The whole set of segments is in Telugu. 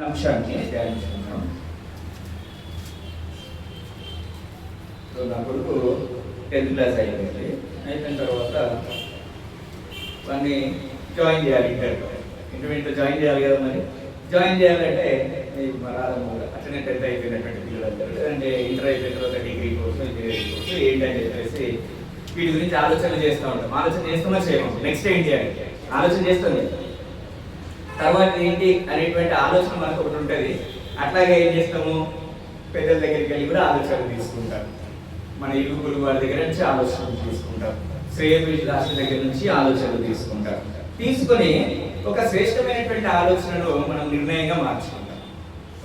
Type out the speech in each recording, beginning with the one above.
అంశాన్ని ధ్యానించుకుంటాం. సో నా కొడుకు 10th క్లాస్ అయిపోయింది. అయిపోయిన తర్వాత వాడిని జాయిన్ చేయాలి ఇంటర్మీడియట్లో జాయిన్ చేయాలి కదా. మరి జాయిన్ చేయాలంటే మన అట్లనే 10th అయిపోయినటువంటి పిల్లలందరూ లేదంటే ఇంటర్ అయిపోయిన తర్వాత డిగ్రీ కోర్సు ఇంజనీరింగ్ కోర్సు ఏంటని చెప్పేసి వీటి గురించి ఆలోచనలు చేస్తూ ఉంటాం. ఆలోచన చేస్తున్నా చేయము, నెక్స్ట్ ఏం చేయాలి ఆలోచన చేస్తుంది. తర్వాత ఏంటి అనేటువంటి ఆలోచన మనకు ఒకటి ఉంటుంది. అట్లాగే ఏం చేస్తాము, పెద్దల దగ్గరికి వెళ్ళి కూడా ఆలోచనలు తీసుకుంటాం. మన ఇరుగురు వారి దగ్గర నుంచి ఆలోచనలు తీసుకుంటాం. శ్రేయోభిలాషుల దగ్గర నుంచి ఆలోచనలు తీసుకుంటాం. తీసుకొని ఒక శ్రేష్టమైనటువంటి ఆలోచనను మనం నిర్ణయంగా మార్చుకుంటాం.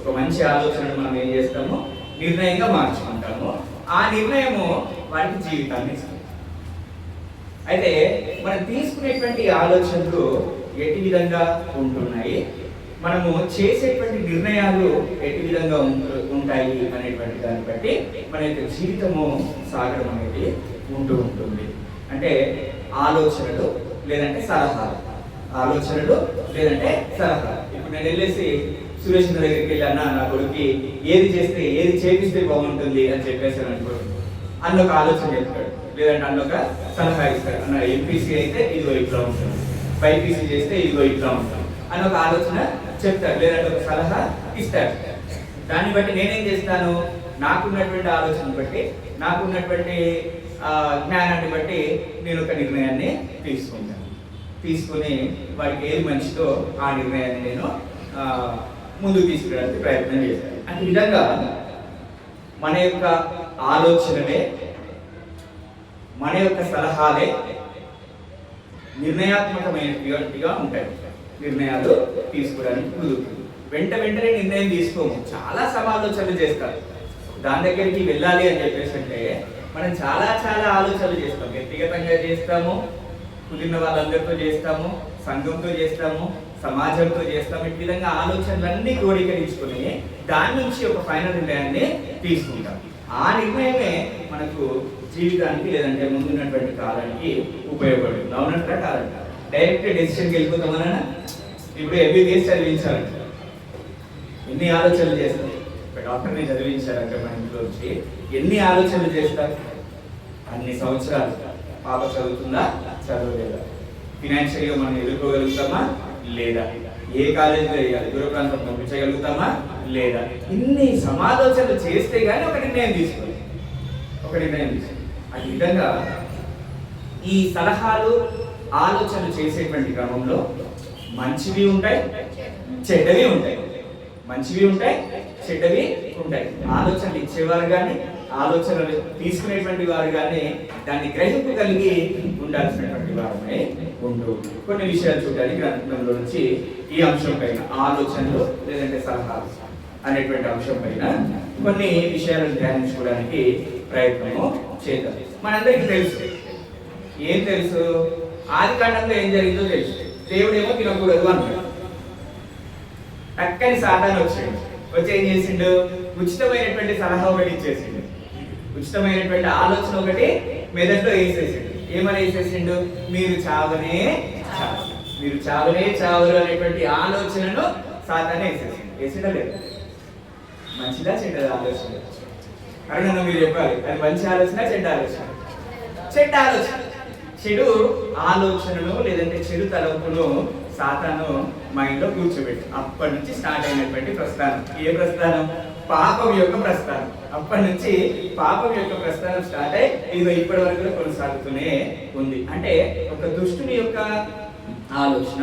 ఒక మంచి ఆలోచనను మనం ఏం చేస్తాము, నిర్ణయంగా మార్చుకుంటాము. ఆ నిర్ణయము వారికి జీవితాన్ని ఇస్తుంది. అయితే మనం తీసుకునేటువంటి ఆలోచనలు ఎట్టి విధంగా ఉంటున్నాయి, మనము చేసేటువంటి నిర్ణయాలు ఎట్టి విధంగా ఉంటాయి అనేటువంటి దాన్ని బట్టి మన యొక్క జీవితము సాగడం అనేది ఉంటుంది. అంటే ఆలోచనలు లేదంటే సలహాలు, ఆలోచనలు లేదంటే సలహాలు. ఇప్పుడు నేను వెళ్ళేసి సురేష్ దగ్గరికి వెళ్ళి అన్న నా కొడుకు ఏది చేస్తే ఏది చేపిస్తే బాగుంటుంది అని చెప్పేసి అన్న ఒక ఆలోచన చెప్తాడు, లేదంటే అన్న ఒక సలహా ఇస్తాడు. అన్న ఎంపీసీ అయితే ఇదిగో ఇట్లా ఉంటుంది, బైపీసీ చేస్తే ఇదిగో ఇట్లా ఉంటాం అని ఒక ఆలోచన చెప్తాడు, లేదంటే ఒక సలహా ఇస్తాడు. దాన్ని బట్టి నేనేం చేస్తాను, నాకున్నటువంటి ఆలోచన బట్టి నాకున్నటువంటి జ్ఞానాన్ని బట్టి నేను ఒక నిర్ణయాన్ని తీసుకుంటాను. తీసుకుని వాడికి ఏది మంచిదో ఆ నిర్ణయాన్ని నేను ముందుకు తీసుకురావడానికి ప్రయత్నం చేస్తాను. అంటే విధంగా మన యొక్క ఆలోచనలే, మన యొక్క సలహాలే నిర్ణయాత్మకమైనట్టుగా ఉంటాయి. నిర్ణయాలు తీసుకోవడానికి కుదురుతుంది. వెంటనే నిర్ణయం తీసుకోము, చాలా సమాలోచనలు చేస్తారు. దాని దగ్గరికి వెళ్ళాలి అని చెప్పేసి అంటే మనం చాలా ఆలోచనలు చేస్తాం. వ్యక్తిగతంగా చేస్తాము, కుదిరిన వాళ్ళందరితో చేస్తాము, సంఘంతో చేస్తాము, సమాజంతో చేస్తాము. ఈ విధంగా ఆలోచనలన్నీ క్రోడీకరించుకుని దాని నుంచి ఒక ఫైనల్ నిర్ణయాన్ని తీసుకుంటాం. ఆ నిర్ణయమే మనకు జీవితానికి లేదంటే ముందున్నటువంటి కాలానికి ఉపయోగపడుతుంది. అవునంటారా కాదంట? డైరెక్ట్ డెసిషన్కి వెళ్ళిపోతామన్నా ఇప్పుడు ఎంబీబీఎస్ చదివించాలంట, ఎన్ని ఆలోచనలు చేస్తారు. ఒక డాక్టర్ని చదివించాలంటే మన ఇంట్లో వచ్చి ఎన్ని ఆలోచనలు చేస్తారు. అన్ని సంవత్సరాలు పాప చదువుతుందా చదవలేదా, ఫినాన్షియల్గా మనం ఎదుర్కోగలుగుతామా లేదా, ఏ కాలేజీలో వేయాలి, దూర ప్రాంతం పంపించగలుగుతామా లేదా, ఇన్ని సమాలోచనలు చేస్తే కానీ ఒక నిర్ణయం తీసుకోవాలి. ఆ విధంగా ఈ సలహాలు ఆలోచనలు చేసేటువంటి క్రమంలో మంచివి ఉంటాయి, చెడ్డవి ఉంటాయి. మంచివి ఉంటాయి, చెడ్డవి ఉంటాయి. ఆలోచనలు ఇచ్చేవారు కానీ ఆలోచనలు తీసుకునేటువంటి వారు కానీ దాన్ని గ్రహింపు కలిగి ఉండాల్సినటువంటి వారమే ఉంటూ కొన్ని విషయాలు చూడడానికి గ్రంథంలో నుంచి ఈ అంశం పైన ఆలోచనలు లేదంటే సలహాలు అనేటువంటి అంశం పైన కొన్ని విషయాలను ధ్యానించుకోవడానికి ప్రయత్నము చేద్దాం. మనందరికీ తెలుసు, ఏం తెలుసు, ఆది కాండంలో ఏం జరిగిందో తెలుసు. దేవుడేమో తినకూడదు అంటాడు. టక్కని సాతాను వచ్చి ఏం చేసిండు, ఉచితమైనటువంటి సలహా ఒకటి ఇచ్చేసిండు, ఉచితమైనటువంటి ఆలోచన ఒకటి మెదడులో వేసేసిండు. ఏమని వేసేసిండు, మీరు చావనే చావరు అనేటువంటి ఆలోచనను సాతానే వేసిండా లేదు? మంచిదా చెడ్డదా ఆలోచన? అరుణన్న మీరు చెప్పాలి, అది మంచి ఆలోచన చెడ్డ ఆలోచన? చెడ్డ ఆలోచన. చెడు ఆలోచనను లేదంటే చెడు తలంపును సాతాను మైండ్లో కూర్చోబెట్టి అప్పటి నుంచి స్టార్ట్ అయినటువంటి ప్రస్థానం. ఏ ప్రస్థానం? పాపం యొక్క ప్రస్థానం. అప్పటి నుంచి పాపం యొక్క ప్రస్థానం స్టార్ట్ అయ్యి ఇది ఇప్పటి వరకు కొనసాగుతూనే ఉంది. అంటే ఒక దుష్టుని యొక్క ఆలోచన,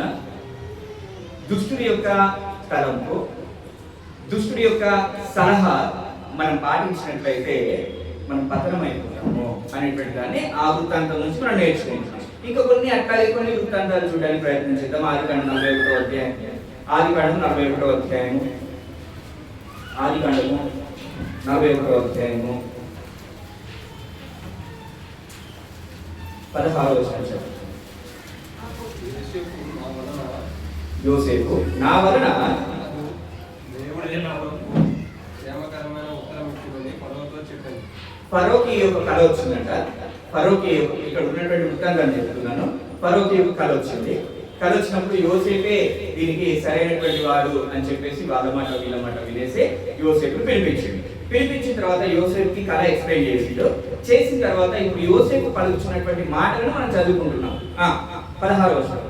దుష్టుని యొక్క తలంపు, దుష్టుడి యొక్క సలహా మనం పాటించినట్లయితే మనం పతనం అయిపోతాము అనేటువంటి దాన్ని ఆ వృత్తాంతం నుంచి మనం నేర్చుకుంటాం. ఇంకా కొన్ని అట్లాగే కొన్ని వృత్తాంతాలు చూడడానికి ప్రయత్నం చేద్దాం. ఆదికాండం 41వ అధ్యాయం, ఆదికాండం 41వ అధ్యాయము, ఆదికాండము 41వ అధ్యాయము 16వ వచనం. యోసేపు నా వలన ఫరోకి ఒక కళ వచ్చిందంట. ఫరోకి ఇక్కడ ఉన్నటువంటి వృత్తాంతాన్ని చెప్తున్నాను. ఫరోకి ఒక కళ వచ్చింది. కళ వచ్చినప్పుడు యోసేపే దీనికి సరైనటువంటి వాడు అని చెప్పేసి వాళ్ళ మాట వీళ్ళ మాట వినేసి యోసేపును పిలిపించిన తర్వాత యోసేపుకి కళ ఎక్స్ప్లెయిన్ చేసిన తర్వాత ఇప్పుడు యోసేపు పలుకుతున్నటువంటి మాటలను మనం చదువుకుంటున్నాం. 16వ వచనం.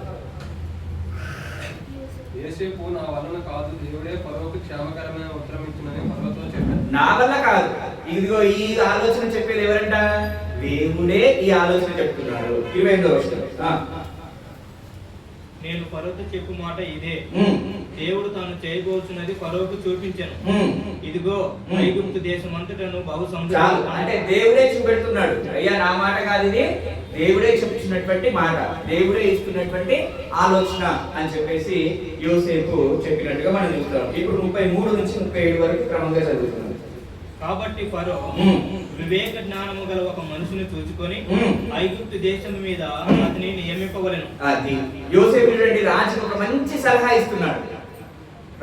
యోసేపు నా వలన కాదు, దేవుడే ఫరోకు క్షేమకరమైన ఉత్తరం ఇచ్చునని ఫరోతో చెప్పాడు. నా వల్ల కాదు, ఇదిగో ఈ ఆలోచన చెప్పేది ఎవరంట? దేవుడే ఈ ఆలోచన చెప్తున్నాడు. 28వ వచనం. నేను ఫరోతో చెప్పు మాట ఇదే, దేవుడు తాను చేయబోతున్నది ఫరోకు చూపించాను. ఇదిగో ఐగుప్తు దేశం అంతటను బహు సమృద్ధి. అంటే దేవుడే చూపెడుతున్నాడు. అయ్యా నా మాట కాదు, ఇది దేవుడే చెప్తున్నటువంటి మాట, దేవుడే ఇస్తున్నటువంటి ఆలోచన అని చెప్పేసి యోసేపు చెప్పినట్టుగా మనం చూస్తాం. ఇప్పుడు 33 నుంచి 37 వరకు క్రమంగా చదువుతున్నాం. కాబట్టి ఫరో వివేక జ్ఞానము గల ఒక మనుషుని చూచుకొని ఐగుప్తు దేశం మీద అతని నియమింపవలెను. అది యోసేపు రెడ్డి రాజుకు ఒక మంచి సలహా ఇస్తున్నాడు,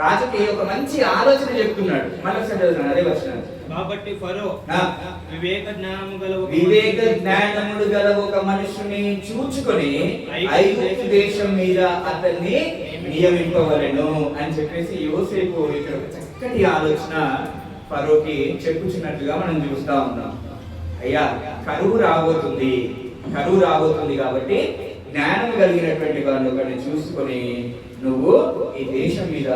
రాజుకి ఒక మంచి ఆలోచన చెప్తున్నాడు. మళ్ళొకసారి చదువుతున్నాను అదే వచనం. కాబట్టి ఫరో వివేక జ్ఞానములు గల ఒక మనుషుని చూచుకొని ఐగుప్తు దేశం మీద అతన్ని నియమింపవలెను అని చెప్పేసి యోసేపు ఇక్కడ ఒక చక్కటి ఆలోచన ఫరోకి చెప్పుచున్నట్లుగా మనం చూస్తా ఉన్నాం. అయ్యా కరువు రాబోతుంది కాబట్టి జ్ఞానం కలిగినటువంటి వారిని ఒకరిని చూసుకొని నువ్వు ఈ దేశం మీద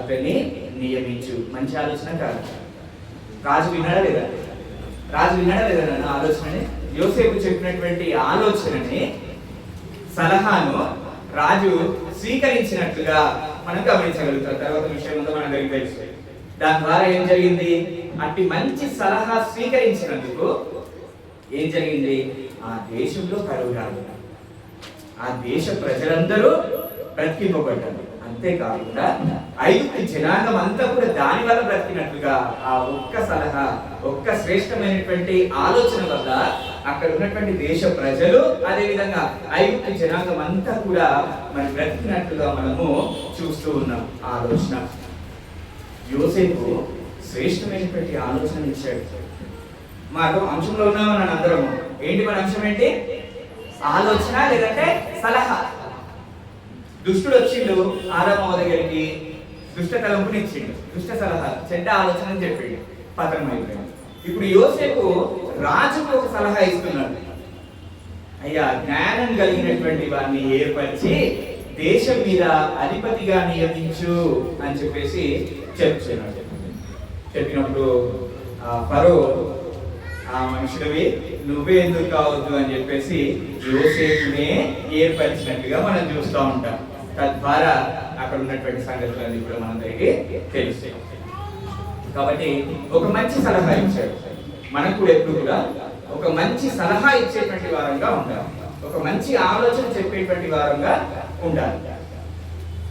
అతన్ని నియమించు. మంచి ఆలోచన కాదు. రాజు విన్నాడా లేదా నన్ను ఆలోచనని? యోసేపు చెప్పినటువంటి ఆలోచనని, సలహాను రాజు స్వీకరించినట్లుగా మనం గమనించగలుగుతాం. తర్వాత విషయం ఉందో మన దగ్గర తెలుసు. దాని ద్వారా ఏం జరిగింది? అట్టి మంచి సలహా స్వీకరించినందుకు ఏం జరిగింది? ఆ దేశంలో కరువు రాదు, ఆ దేశ ప్రజలందరూ బ్రతికింపబడ్డారు. అంతేకాకుండా ఐగుప్తు జనాంగం అంతా కూడా దాని వల్ల బ్రతికినట్లుగా ఆ ఒక్క సలహా, ఒక్క శ్రేష్టమైనటువంటి ఆలోచన వల్ల అక్కడ ఉన్నటువంటి దేశ ప్రజలు, అదే విధంగా ఐగుప్తు జనాంగం అంతా కూడా మరి బ్రతికినట్లుగా మనము చూస్తూ ఉన్నాం. ఆలోచన యోసేపు శ్రేష్టమైనటువంటి ఆలోచన ఇచ్చాడు. మాకు అంశంలో ఉన్నామని అందరము. ఏంటి మన అంశం? ఏంటి? ఆలోచన లేదంటే సలహా. దుష్టుడు వచ్చిండు ఆదాము దగ్గరికి, దుష్ట తలంపుని ఇచ్చిండు, దుష్ట సలహా, చెడ్డ ఆలోచన చెప్పిండు, పతనం అయిపోయాడు. ఇప్పుడు యోసేపు రాజుకు ఒక సలహా ఇస్తున్నాడు. అయ్యా జ్ఞానం కలిగినటువంటి వారిని ఏర్పరిచి దేశం మీద అధిపతిగా నియమించు అని చెప్పేసి చెప్తున్నాడు. చెప్పినప్పుడు ఫరో ఆ మనుషులవి నువ్వే ఎందుకు కావద్దు అని చెప్పేసి యోసేపునే ఏర్పరిచినట్టుగా మనం చూస్తూ ఉంటాం. తద్వారా అక్కడ ఉన్నటువంటి సంగతులన్నీ కూడా మనందరికీ తెలుస్తాయి. కాబట్టి ఒక మంచి సలహా ఇచ్చాడు. మనకు కూడా ఎప్పుడు కూడా ఒక మంచి సలహా ఇచ్చేటువంటి వారంగా ఉండాలి, ఒక మంచి ఆలోచన చెప్పేటువంటి వారంగా ఉండాలి.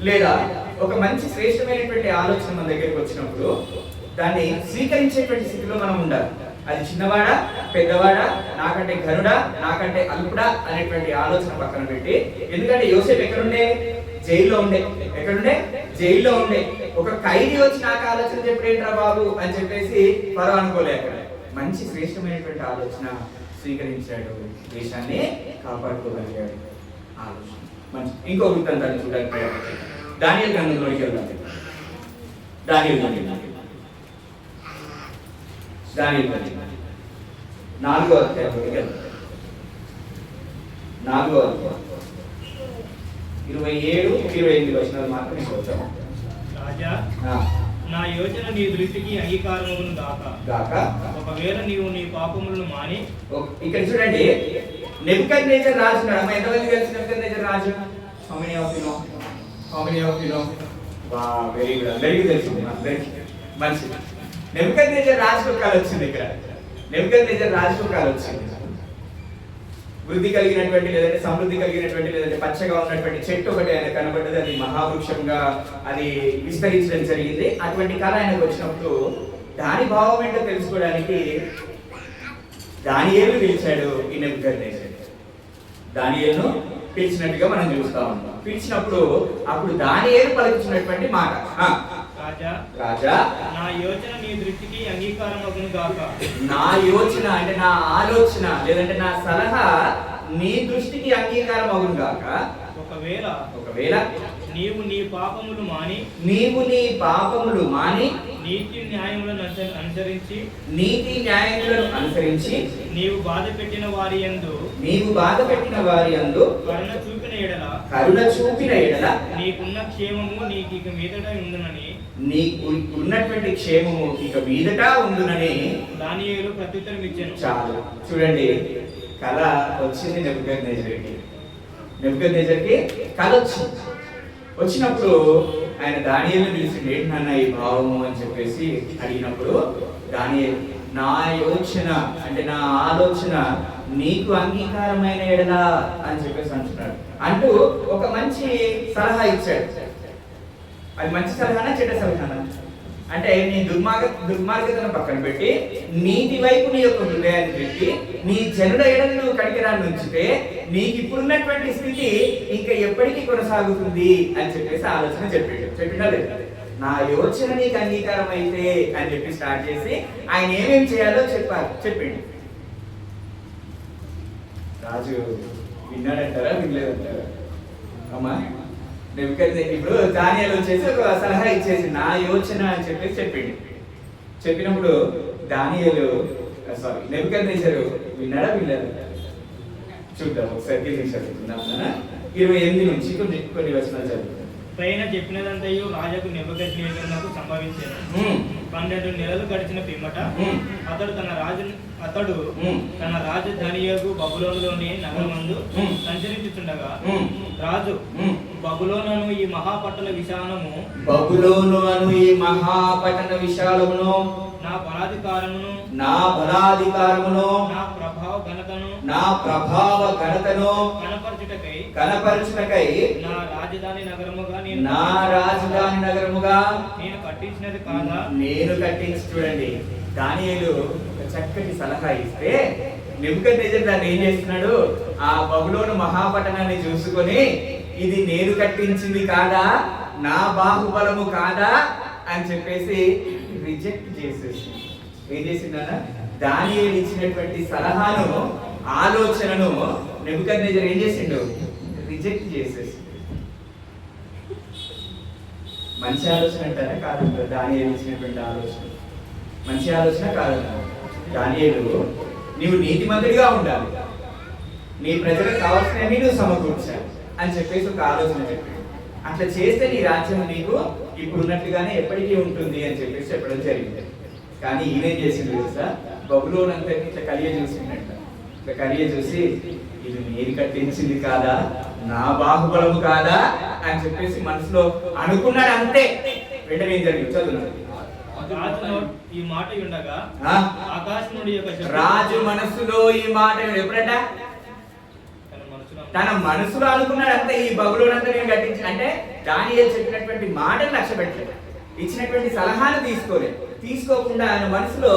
లేదా ఒక మంచి శ్రేష్టమైనటువంటి ఆలోచన మన దగ్గరికి వచ్చినప్పుడు దాన్ని స్వీకరించేటువంటి స్థితిలో మనం ఉండాలి. అది చిన్నవాడా పెద్దవాడా, నాకంటే ఘనుడా నాకంటే అల్పుడా అనేటువంటి ఆలోచన పక్కన పెట్టి, ఎందుకంటే యోసేపు ఎక్కడుండే? జైల్లో ఉండే. ఎక్కడుండే? జైల్లో ఉండే. ఒక ఖైదీ వచ్చి నాకు ఆలోచన చెప్పేంట్రా బాబు అని చెప్పేసి ఫరో అనుకోలే. అక్కడ మంచి శ్రేష్టమైనటువంటి ఆలోచన స్వీకరించాడు, దేశాన్ని కాపాడుకోగలిగాడు. ఆలోచన మంచి. ఇంకో వృత్తాంతాన్ని చూడడానికి దానియేలు గ్రంథంలోకి వెళ్దాం. దానియేలు గ్రంథం 4వ అధ్యాయంలోకి వెళ్దాం. 4వ అధ్యాయం 27-28 వచనాలు మాత్రమే చూద్దాం. రాజా నా యోచన నీ దృష్టికి అంగీకారమును గాక. ఒకవేళ నీవు నీ పాపములను మాని. ఇక్కడ చూడండి, నెబుకద్నెజర్ రాజు ఉన్నాడు. ఎంతమంది తెలుసు Nebuchadnezzar Raju? How many of you know? Very good, అందరికీ తెలిసింది. మంచిది. నెబుకద్నెజర్ రాజుకు కాలు వచ్చింది. ఇక్కడ నెబుకద్నెజర్ రాజుకు కాలు వచ్చింది. వృద్ధి కలిగినటువంటి లేదంటే సమృద్ధి కలిగినటువంటి లేదంటే పచ్చగా ఉన్నటువంటి చెట్టు ఒకటి ఆయన కనబడ్డది. అది మహావృక్షంగా అది విస్తరించడం జరిగింది. అటువంటి కళ ఆయనకు వచ్చినప్పుడు దాని భావం ఏంటో తెలుసుకోవడానికి దానియేలు పిలిచాడు. ఈ నెబుకద్నెజర్ దానియేలును పిలిచినట్టుగా మనం చూస్తా ఉన్నాం. పిలిచినప్పుడు అప్పుడు దానియేలు పలుకుతున్నటువంటి మాట, రాజా నా యోచన నీ దృష్టికి అంగీకారమగును గాక. నా యోచన అంటే నా ఆలోచన లేదంటే నా సలహా నీ దృష్టికి అంగీకారం అగును గాక. ఒకవేళ నీవు నీ పాపములు మాని నీతి న్యాయములను అనుసరించి నీవు బాధ పెట్టిన వారి యందు కరుణ చూపిన ఎడల నీకున్న క్షేమము నీకు ఇక మీదట ఉండునని నీకున్నటువంటి క్షేమము ఇక మీదట ఉండునని దానియేలు ప్రత్యుత్తరం ఇచ్చాను. చాలు చూడండి, కళ వచ్చింది నెబుకద్నెజర్కి కళ వచ్చినప్పుడు ఆయన దానియేలుని పిలిచిండు. ఏంటి నాన్న ఈ భావము అని చెప్పేసి అడిగినప్పుడు దానియేలు, నా యోచన అంటే నా ఆలోచన నీకు అంగీకారమైన ఎడలా అని చెప్పేసి అంటున్నాడు. అంటూ ఒక మంచి సలహా ఇచ్చాడు. అది మంచి సలహానా చెడ్డ సలహానా అంటే, నీ దుర్మార్గతను పక్కన పెట్టి నీతి వైపు నీ యొక్క హృదయాన్ని పెట్టి నీ జనుల ఎడలు నువ్వు కడికరాన్ని ఉంచితే నీకు ఇప్పుడున్నటువంటి స్థితి ఇంకా ఎప్పటికీ కొనసాగుతుంది అని చెప్పేసి ఆలోచన చెప్పినా లేదు. నా యోచన నీకు అంగీకారం అయితే అని చెప్పి స్టార్ట్ చేసి ఆయన ఏమేమి చేయాలో చెప్పిండు. రాజు విన్నాడంటారా వినలేదంటారా? అమ్మా ఇప్పుడు దానియేలు వచ్చేసి ఒక సలహా ఇచ్చేసి నా యోచన అని చెప్పేసి చెప్పినప్పుడు దానియేలు నెబుకద్నెజరు విన్నాడా వినలేదా? చూద్దాం ఒకసారి చదువుకుందాం. 28 నుంచి కొన్ని వచనాలు చదువుతాం. పైన చెప్పినదంతయు రాజుకు నెబుకద్నెజరునకు సంభవించెను. 12 నెలలు గడిచిన పిమ్మట అతడు తన రాజధానియగు బబులోనులోని నగరమందు సంచరించుచుండగా రాజు బబులోను ఈ మహాపట్టణ విశాలమును నా బలాధికారమును నా ప్రభావ ఘనతను కనపరచుటకై నా రాజధాని నగరముగా నేను కట్టించినది కాదా? నేను కట్టించి చూడండి, దానియేలు చక్కటి సలహా ఇస్తే నెబుకద్నెజరు దాన్ని ఏం చేస్తున్నాడు? ఆ బబులోను మహాపట్టణాన్ని చూసుకొని ఇది నేను కట్టించింది కాదా, నా బాహుబలము కాదా అని చెప్పేసి రిజెక్ట్ చేసేసి ఏం చేసిందన్న, దానియేలు ఇచ్చినటువంటి సలహాను ఆలోచనను నెబుకద్నెజరు ఏం చేసిండు? రిజెక్ట్ చేసేసి. మంచి ఆలోచన అంటారా కాదంటారా? దానియేలు ఇచ్చినటువంటి ఆలోచన మంచి ఆలోచన కాదన్నారు. దానియేలు నీవు నీతిమంతుడిగా ఉండాలి, నీ ప్రజలకు కావాల్సినవి నువ్వు సమకూర్చాలి అని చెప్పేసి ఒక ఆలోచన చెప్పాడు. అట్లా చేస్తే నీ రాజ్యం నీకు ఇప్పుడు ఉన్నట్లుగానే ఎప్పటికీ ఉంటుంది అని చెప్పేసి చెప్పడం జరిగింది. కానీ ఈయనేం చేసిండు తెలుసా? బబులోను అంతటి ఇట్లా కలియ చూసిండట. ఇట్లా కలియ చూసి ఇది నేను కట్టించింది కాదా, నా బాహుబలము కాదా అని చెప్పేసి మనసులో అనుకున్నాడు. అంతే. వెంటనే ఏం జరిగింది చదువున్నాడు. ఈ మాట ఉండగా ఆకాశముడి యొక్క రాజు మనసులో ఈ మాట ఎప్పుడట? తన మనసులో అనుకున్నాడు అంతే. ఈ బబులోను అంతా నేను కట్టించి అంటే దానియేలు చెప్పినటువంటి మాటను లక్ష్య పెట్టలేదు, ఇచ్చినటువంటి సలహాను తీసుకోకుండా ఆయన మనసులో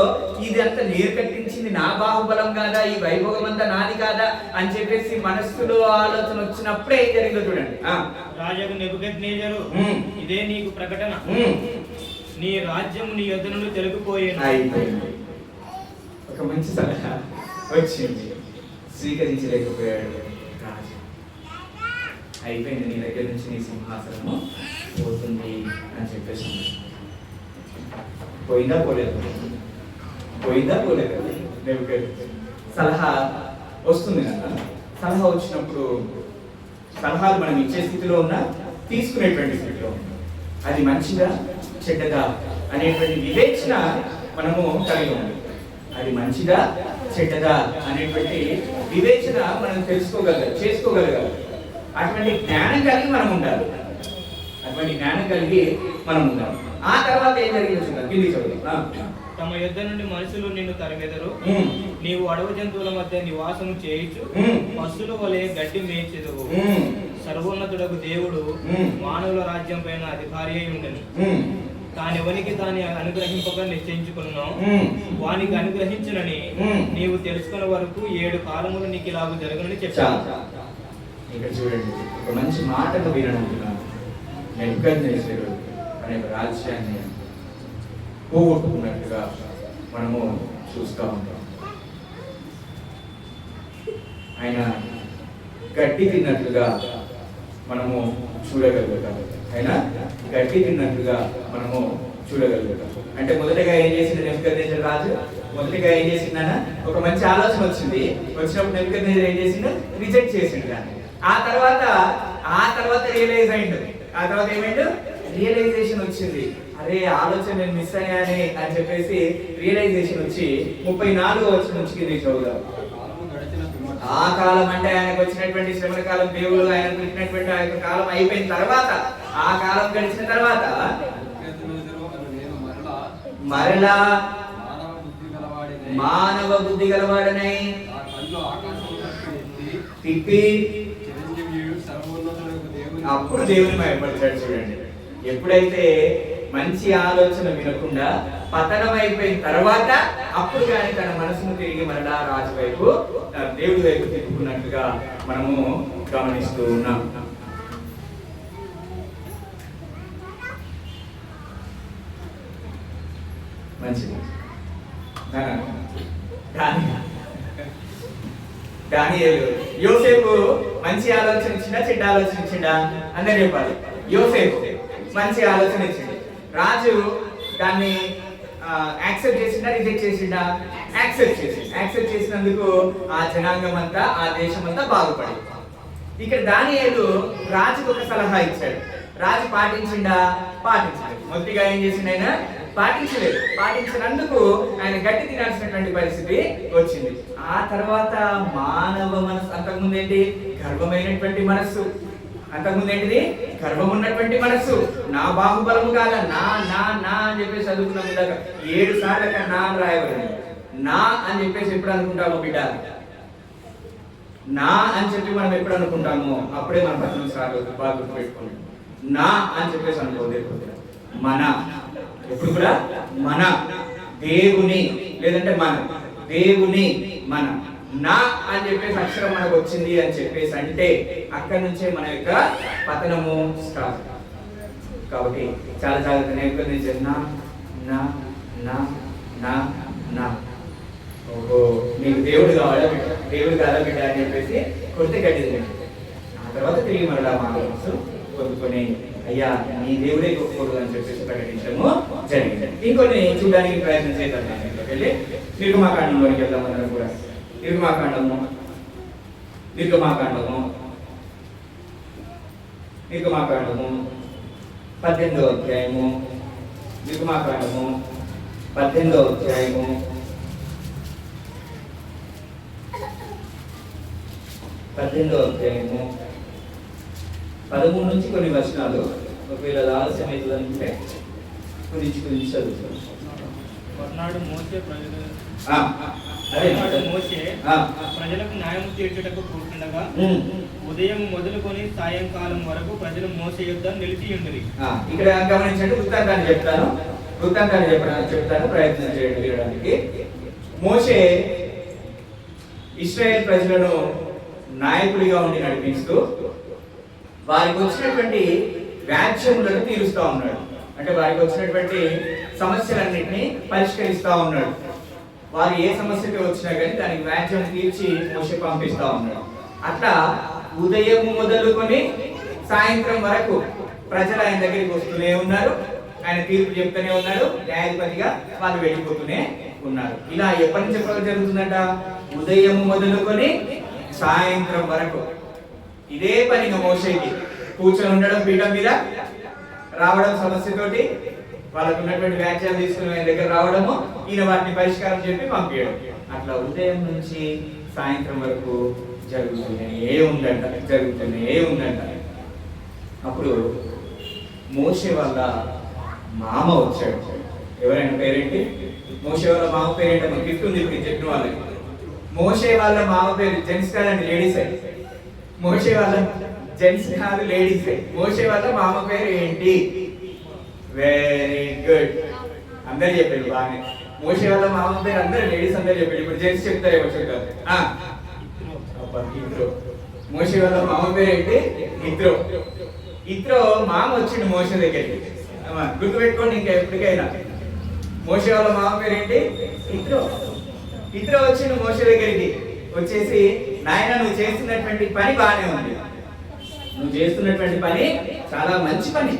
ఇది అంతా నేను కట్టించింది నా బాహుబలం కాదా, ఈ వైభవం అంతా నాది కాదా అని చెప్పేసి మనస్సులో ఆలోచన వచ్చినప్పుడే ఏం జరిగిందో చూడండి. రాజు నెబుకద్నెజరు, ఇదే నీకు ప్రకటన, నీ రాజ్యం నీ యొద్ద నుండి తొలగిపోయేను. అయిపోయింది. ఒక మంచి సలహా వచ్చింది, స్వీకరించలేకపోయాడు రాజు. అయిపోయింది, నీ దగ్గర నుంచి నీ సింహాసనము పోతుంది అని చెప్పేసి. పోయిందా పోలేదు? సలహా వస్తుంది కదా. సలహా వచ్చినప్పుడు సలహాలు మనం ఇచ్చే స్థితిలో ఉన్నా, తీసుకునేటువంటి స్థితిలో ఉన్నా, అది మంచిదా చెడ్డదా అనేటువంటి వివేచన మనము కలిగి ఉండాలి. అది మంచిదా చెడ్డదా అనేటువంటి వివేచన మనం చేసుకోగలగాలి. అటువంటి జ్ఞానం కలిగి మనం ఉండాలి. ఆ తర్వాత ఏం జరిగిందో చూద్దాం. కింది చదువు. తమ యుద్ధ నుండి మనుషులు నిన్ను తరిమెదరు, నీవు అడవి జంతువుల మధ్య నివాసము చేయించు, పశువుల వలె గడ్డి మేచెదవు. సర్వోన్నతుడకు దేవుడు మానవుల రాజ్యం పైన అధికారి అయి ఉండెను. తానెవనికి తాని అనుగ్రహింపక నిశ్చయించుకున్నావు, వానికి అనుగ్రహించునని నీవు తెలుసుకున్న వరకు 7 కాలములు నీకు ఇలాగ జరగనని చెప్పాను. ఇక్కడ చూడండి, ఒక మంచి మాటను విననుకుంటున్నాను. నెబుకద్నెజరు అనే రాజ్యాన్ని పోగొట్టుకున్నట్టుగా మనము చూస్తూ ఉంటాం. ఆయన గడ్డి తిన్నట్లుగా మనము చూడగలుగుతాం. అయినా గడ్డి తిన్నట్టుగా మనము చూడగలుగుతాం. అంటే మొదటగా ఏం చేసింది నెబుకద్నెజర్ రాజు? మొదటగా ఏం చేసిందన్న ఒక మంచి ఆలోచన వచ్చింది. వచ్చినప్పుడు నెబుకద్నెజర్ ఏం చేసిండు? రిజెక్ట్ చేసిండు దాన్ని. ఆ తర్వాత రియలైజ్ అయిండు. ఆ తర్వాత ఏమైండు? రియలైజేషన్ వచ్చింది. అరే ఆలోచన నేను మిస్ అయ్యానే అని చెప్పేసి రియలైజేషన్ వచ్చి 34వ వచనం నుంచి కింద చదువుదాం. ఆ కాలం అంటే ఆయనకు వచ్చినటువంటి శ్రమల కాలం, దేవుడు ఆయన పెట్టినటువంటి ఆ యొక్క కాలం అయిపోయిన తర్వాత, ఆ కాలం గడిచిన తర్వాత మరలా మానవ బుద్ధి గలవాడనై తిప్పి అప్పుడు దేవుని భయపడతాడు. చూడండి, ఎప్పుడైతే మంచి ఆలోచన వినకుండా పతనం అయిపోయిన తర్వాత అప్పుడు కానీ తన మనసును తిరిగి మరలా రాజు వైపు, దేవుడి వైపు తిప్పుకున్నట్టుగా మనము గమనిస్తూ ఉన్నాం. మంచిది. దానియేలు యోసేపు మంచి ఆలోచన ఇచ్చిందా చెడ్డ ఆలోచన ఇచ్చిందా అందరూ చెప్పాలి. యోసేపు మంచి ఆలోచన ఇచ్చింది. రాజు దాన్ని యాక్సెప్ట్ చేసిందా రిజెక్ట్ చేసిందా? యాక్సెప్ట్ చేసినందుకు ఆ జనాంగం అంతా, ఆ దేశం అంతా బాగుపడింది. ఇక్కడ దానియేలు రాజుకు ఒక సలహా ఇచ్చాడు. రాజు పాటించిందా? పాటించలేదు. మొదటిగా ఏం చేసిండు ఆయన? పాటించలేదు. పాటించినందుకు ఆయన గట్టి తినాల్సినటువంటి పరిస్థితి వచ్చింది. ఆ తర్వాత మానవ మనసు, అంతకుముందు ఏంటి? గర్వమైనటువంటి మనస్సు. అంతకుముందు ఏంటిది? గర్వం ఉన్నటువంటి మనస్సు. నా బాహుబలము కాదా, నా నా నా అని చెప్పేసి చదువుకున్నాం ఇందాక 7 సార్లు నా అని రాయబడింది. నా అని చెప్పేసి ఎప్పుడు అనుకుంటాము బిడ్డ? నా అని చెప్పి మనం ఎప్పుడు అనుకుంటాము? అప్పుడే మన 18 సార్లు బాగా గుర్తుపెట్టుకోండి. నా అని చెప్పేసి అనుకోలేదు. మన, ఎప్పుడు కూడా మన, దేవుని, లేదంటే మన, దేవుని, మన, నా అని చెప్పేసి అక్షరం మనకు వచ్చింది అని చెప్పేసి అంటే అక్కడి నుంచే మన యొక్క పతనము స్టార్ట్. కాబట్టి చాలా జాగ్రత్త. నెబుకద్నెజర్ నా నా నా నా నా ఓహో నీకు దేవుడు కావాలా బిడ్డ, దేవుడు కాదా బిడ్డ అని చెప్పేసి కొడితే గడ్డి. ఆ తర్వాత తిరిగి మరలా మనసు కొనుక్కొని అయ్యా నీ దేవుడే గొప్పడు అని చెప్పేసి ప్రకటించడము జరిగింది. ఇంకొన్ని చూడడానికి ప్రయత్నం చేద్దాం. వెళ్ళి నిర్గమాకాండంలోకి వెళ్దాం. అందరం కూడా నిర్గమాకాండము 18వ అధ్యాయము. నిర్గమాకాండము 18వ అధ్యాయము 13 నుంచి కొన్ని వచనాలు. ఒకవేళ ఆలస్యం అవుతుందంటే గురించి చదువుతాం. ప్రజలకు న్యాయం తీర్చుటకు కూర్చుండగా ఉదయం మొదలుకొని సాయంకాలం వరకు ప్రజలు మోసే యుద్ధ నిలిచి ఉండిరి. ఇక్కడ గమనించండి, వృత్తాంతాన్ని చెప్తాను ప్రయత్నం చేయడానికి. మోషే ఇశ్రాయేల్ ప్రజలను నాయకుడిగా ఉండి నడిపిస్తూ వారికి వచ్చినటువంటి వ్యాజ్యములను తీరుస్తా ఉన్నాడు. అంటే వారికి వచ్చినటువంటి సమస్యలన్నింటినీ పరిష్కరిస్తా ఉన్నాడు. వారు ఏ సమస్యకి వచ్చినా కానీ దానికి వ్యాజ్యం తీర్చి మోషే పంపిస్తా ఉన్నాడు. అట్లా ఉదయం మొదలుకొని సాయంత్రం వరకు ప్రజలు ఆయన దగ్గరికి వస్తూనే ఉన్నారు. ఆయన తీర్పు చెప్తూనే ఉన్నాడు. న్యాయాధిపతిగా వాళ్ళు వెళ్ళిపోతూనే ఉన్నారు. ఇలా ఎప్పటి నుంచి ఎప్పటికి జరుగుతుందంట? ఉదయం మొదలుకొని సాయంత్రం వరకు ఇదే పనిగా మోషేకి కూర్చొని ఉండడం, పీఠం మీద రావడం, సమస్యతోటి వాళ్ళకు ఉన్నటువంటి వ్యాఖ్యలు తీసుకుని ఆయన దగ్గర రావడము, ఈయన వాటిని పరిష్కారం చెప్పి పంపించడం. అట్లా ఉదయం నుంచి సాయంత్రం వరకు జరుగుతూనే ఉందంట. అప్పుడు మోషే వాళ్ళ మామ వచ్చాడు. ఎవరైనా పేరేంటి? మోషే వాళ్ళ మామ పేరేంటి? మనకి గిఫ్ట్ ఇప్పుడు చెప్పిన వాళ్ళకి. మోషే వాళ్ళ మామ పేరు జెంట్స్ కాదండి, లేడీస్. మోషే వాళ్ళ జెంట్స్ కాదు, లేడీస్. మోషే వాళ్ళ మామ పేరు ఏంటి? వెరీ గుడ్, అందరు చెప్పారు బాగానే. మోషే వాళ్ళ మామ పేరు అందరు లేడీస్ అందరు చెప్పారు. ఇప్పుడు జెంట్స్ చెప్తారేమో చెప్తారు. మోషే వాళ్ళ మామ పేరు ఏంటి? ఇత్రో మామ వచ్చిండు మోషే దగ్గరికి. గుర్తుపెట్టుకోండి ఇంకా ఎప్పటికైనా. మోషే వాళ్ళ మామ పేరు ఏంటి? ఇత్రో వచ్చిండు మోషే దగ్గరికి. వచ్చేసి నాయన నువ్వు చేస్తున్నటువంటి పని బాగానే ఉంది, నువ్వు చేస్తున్నటువంటి పని చాలా మంచి పని,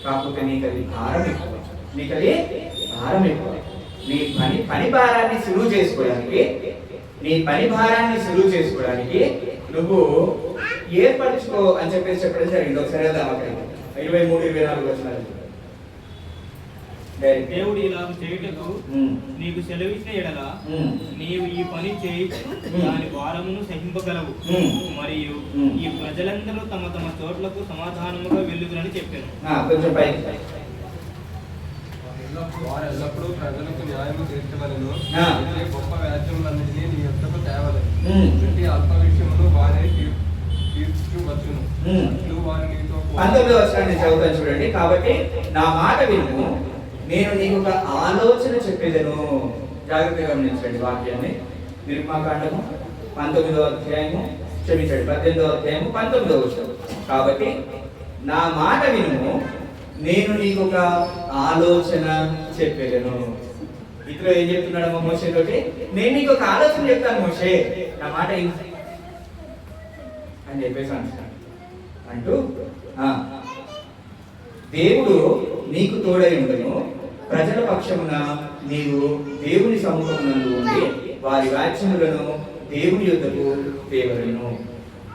కాకపోతే నీకు అది భారం ఎక్కువ. నీకు అది భారం ఎక్కువ. నీ పని భారాన్ని సులువు చేసుకోవడానికి, నీ పని భారాన్ని సులువు చేసుకోవడానికి నువ్వు ఏర్పరచుకో అని చెప్పేసి చెప్పడం జరిగింది. ఒకసారి 23-24 వచనాలు. దేవుడు ఇలా చేయుటకు నీకు సెలవిచ్చిన ఎడల నీవు ఈ పని చేయొచ్చు, దాని భారమును సహింపగలవు, మరియు ఈ ప్రజలందరూ తమ తమ చోట్లకు సమాధానముగా వెళ్ళుదురని చెప్పాను. కొంచెం పై వారు ఎల్లప్పుడూ ప్రజలకు న్యాయము తీర్చవలెను, గొప్ప వ్యాజ్యములన్నిటినీ నీ యొద్దకు తేవలెను, ప్రతి అల్ప విషయమును వారే తీర్చువచ్చును. వారు నీతో 19వ వచనాన్ని చదువుతాను చూడండి. కాబట్టి నా మాట విను, నేను నీకు ఒక ఆలోచన చెప్పేదను. జాగ్రత్తగా గమనించండి వాక్యాన్ని. నిర్మాకాండము 19వ అధ్యాయము, క్షమించండి 18వ అధ్యాయము 19వ వచనం. కాబట్టి నా మాట విను, నేను నీకు ఒక ఆలోచన చెప్పేదను. ఇతరులు ఏం చెప్తున్నాడమ్మా మోషే తోటి? నేను నీకు ఒక ఆలోచన చెప్తాను మోషే, నా మాట అని చెప్పేసి అంటూ దేవుడు నీకు తోడై ఉండను, ప్రజల పక్షమున నీవు దేవుని సముఖమునందు ఉండి వారి వాక్యములను దేవుని యొద్దకు తేవలను.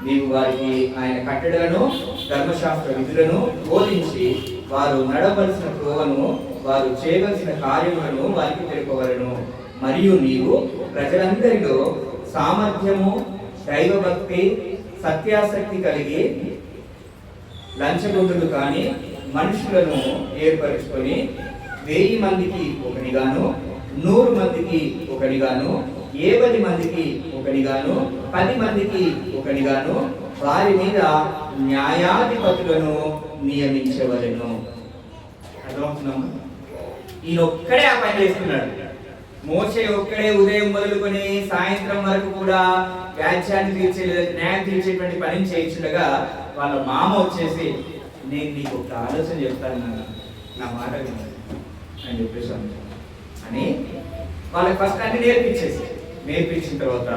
నీవు వారికి ఆయన కట్టడలను ధర్మశాస్త్ర విధులను బోధించి వారు నడవలసిన త్రోవను వారు చేయవలసిన కార్యములను వారికి తెలుపవలను. మరియు నీవు ప్రజలందరిలో సామర్థ్యము, దైవభక్తి, సత్యాసక్తి కలిగి లంచగొండులు కాని మనుషులను ఏర్పరచుకొని 1000 మందికి ఒకనిగాను, 100 మందికి ఒకనిగాను, 50 మందికి ఒకనిగాను, 10 మందికి ఒకనిగాను వారి మీద న్యాయాధిపతులను నియమించవలెను. అర్థమవుతుందమ్మా? ఈయన ఒక్కడే ఆ పని చేస్తున్నాడు. మోషే ఒక్కడే ఉదయం మొదలుకొని సాయంత్రం వరకు కూడా వ్యాజ్యాన్ని న్యాయం తీర్చేటువంటి పనిని చేయించుండగా వాళ్ళ మామ వచ్చేసి నేను నీకు ఒక ఆలోచన చెప్తాను, నా మాట వినాలి అని చెప్పేసి అని వాళ్ళకి ఫస్ట్ అన్ని నేర్పించిన తర్వాత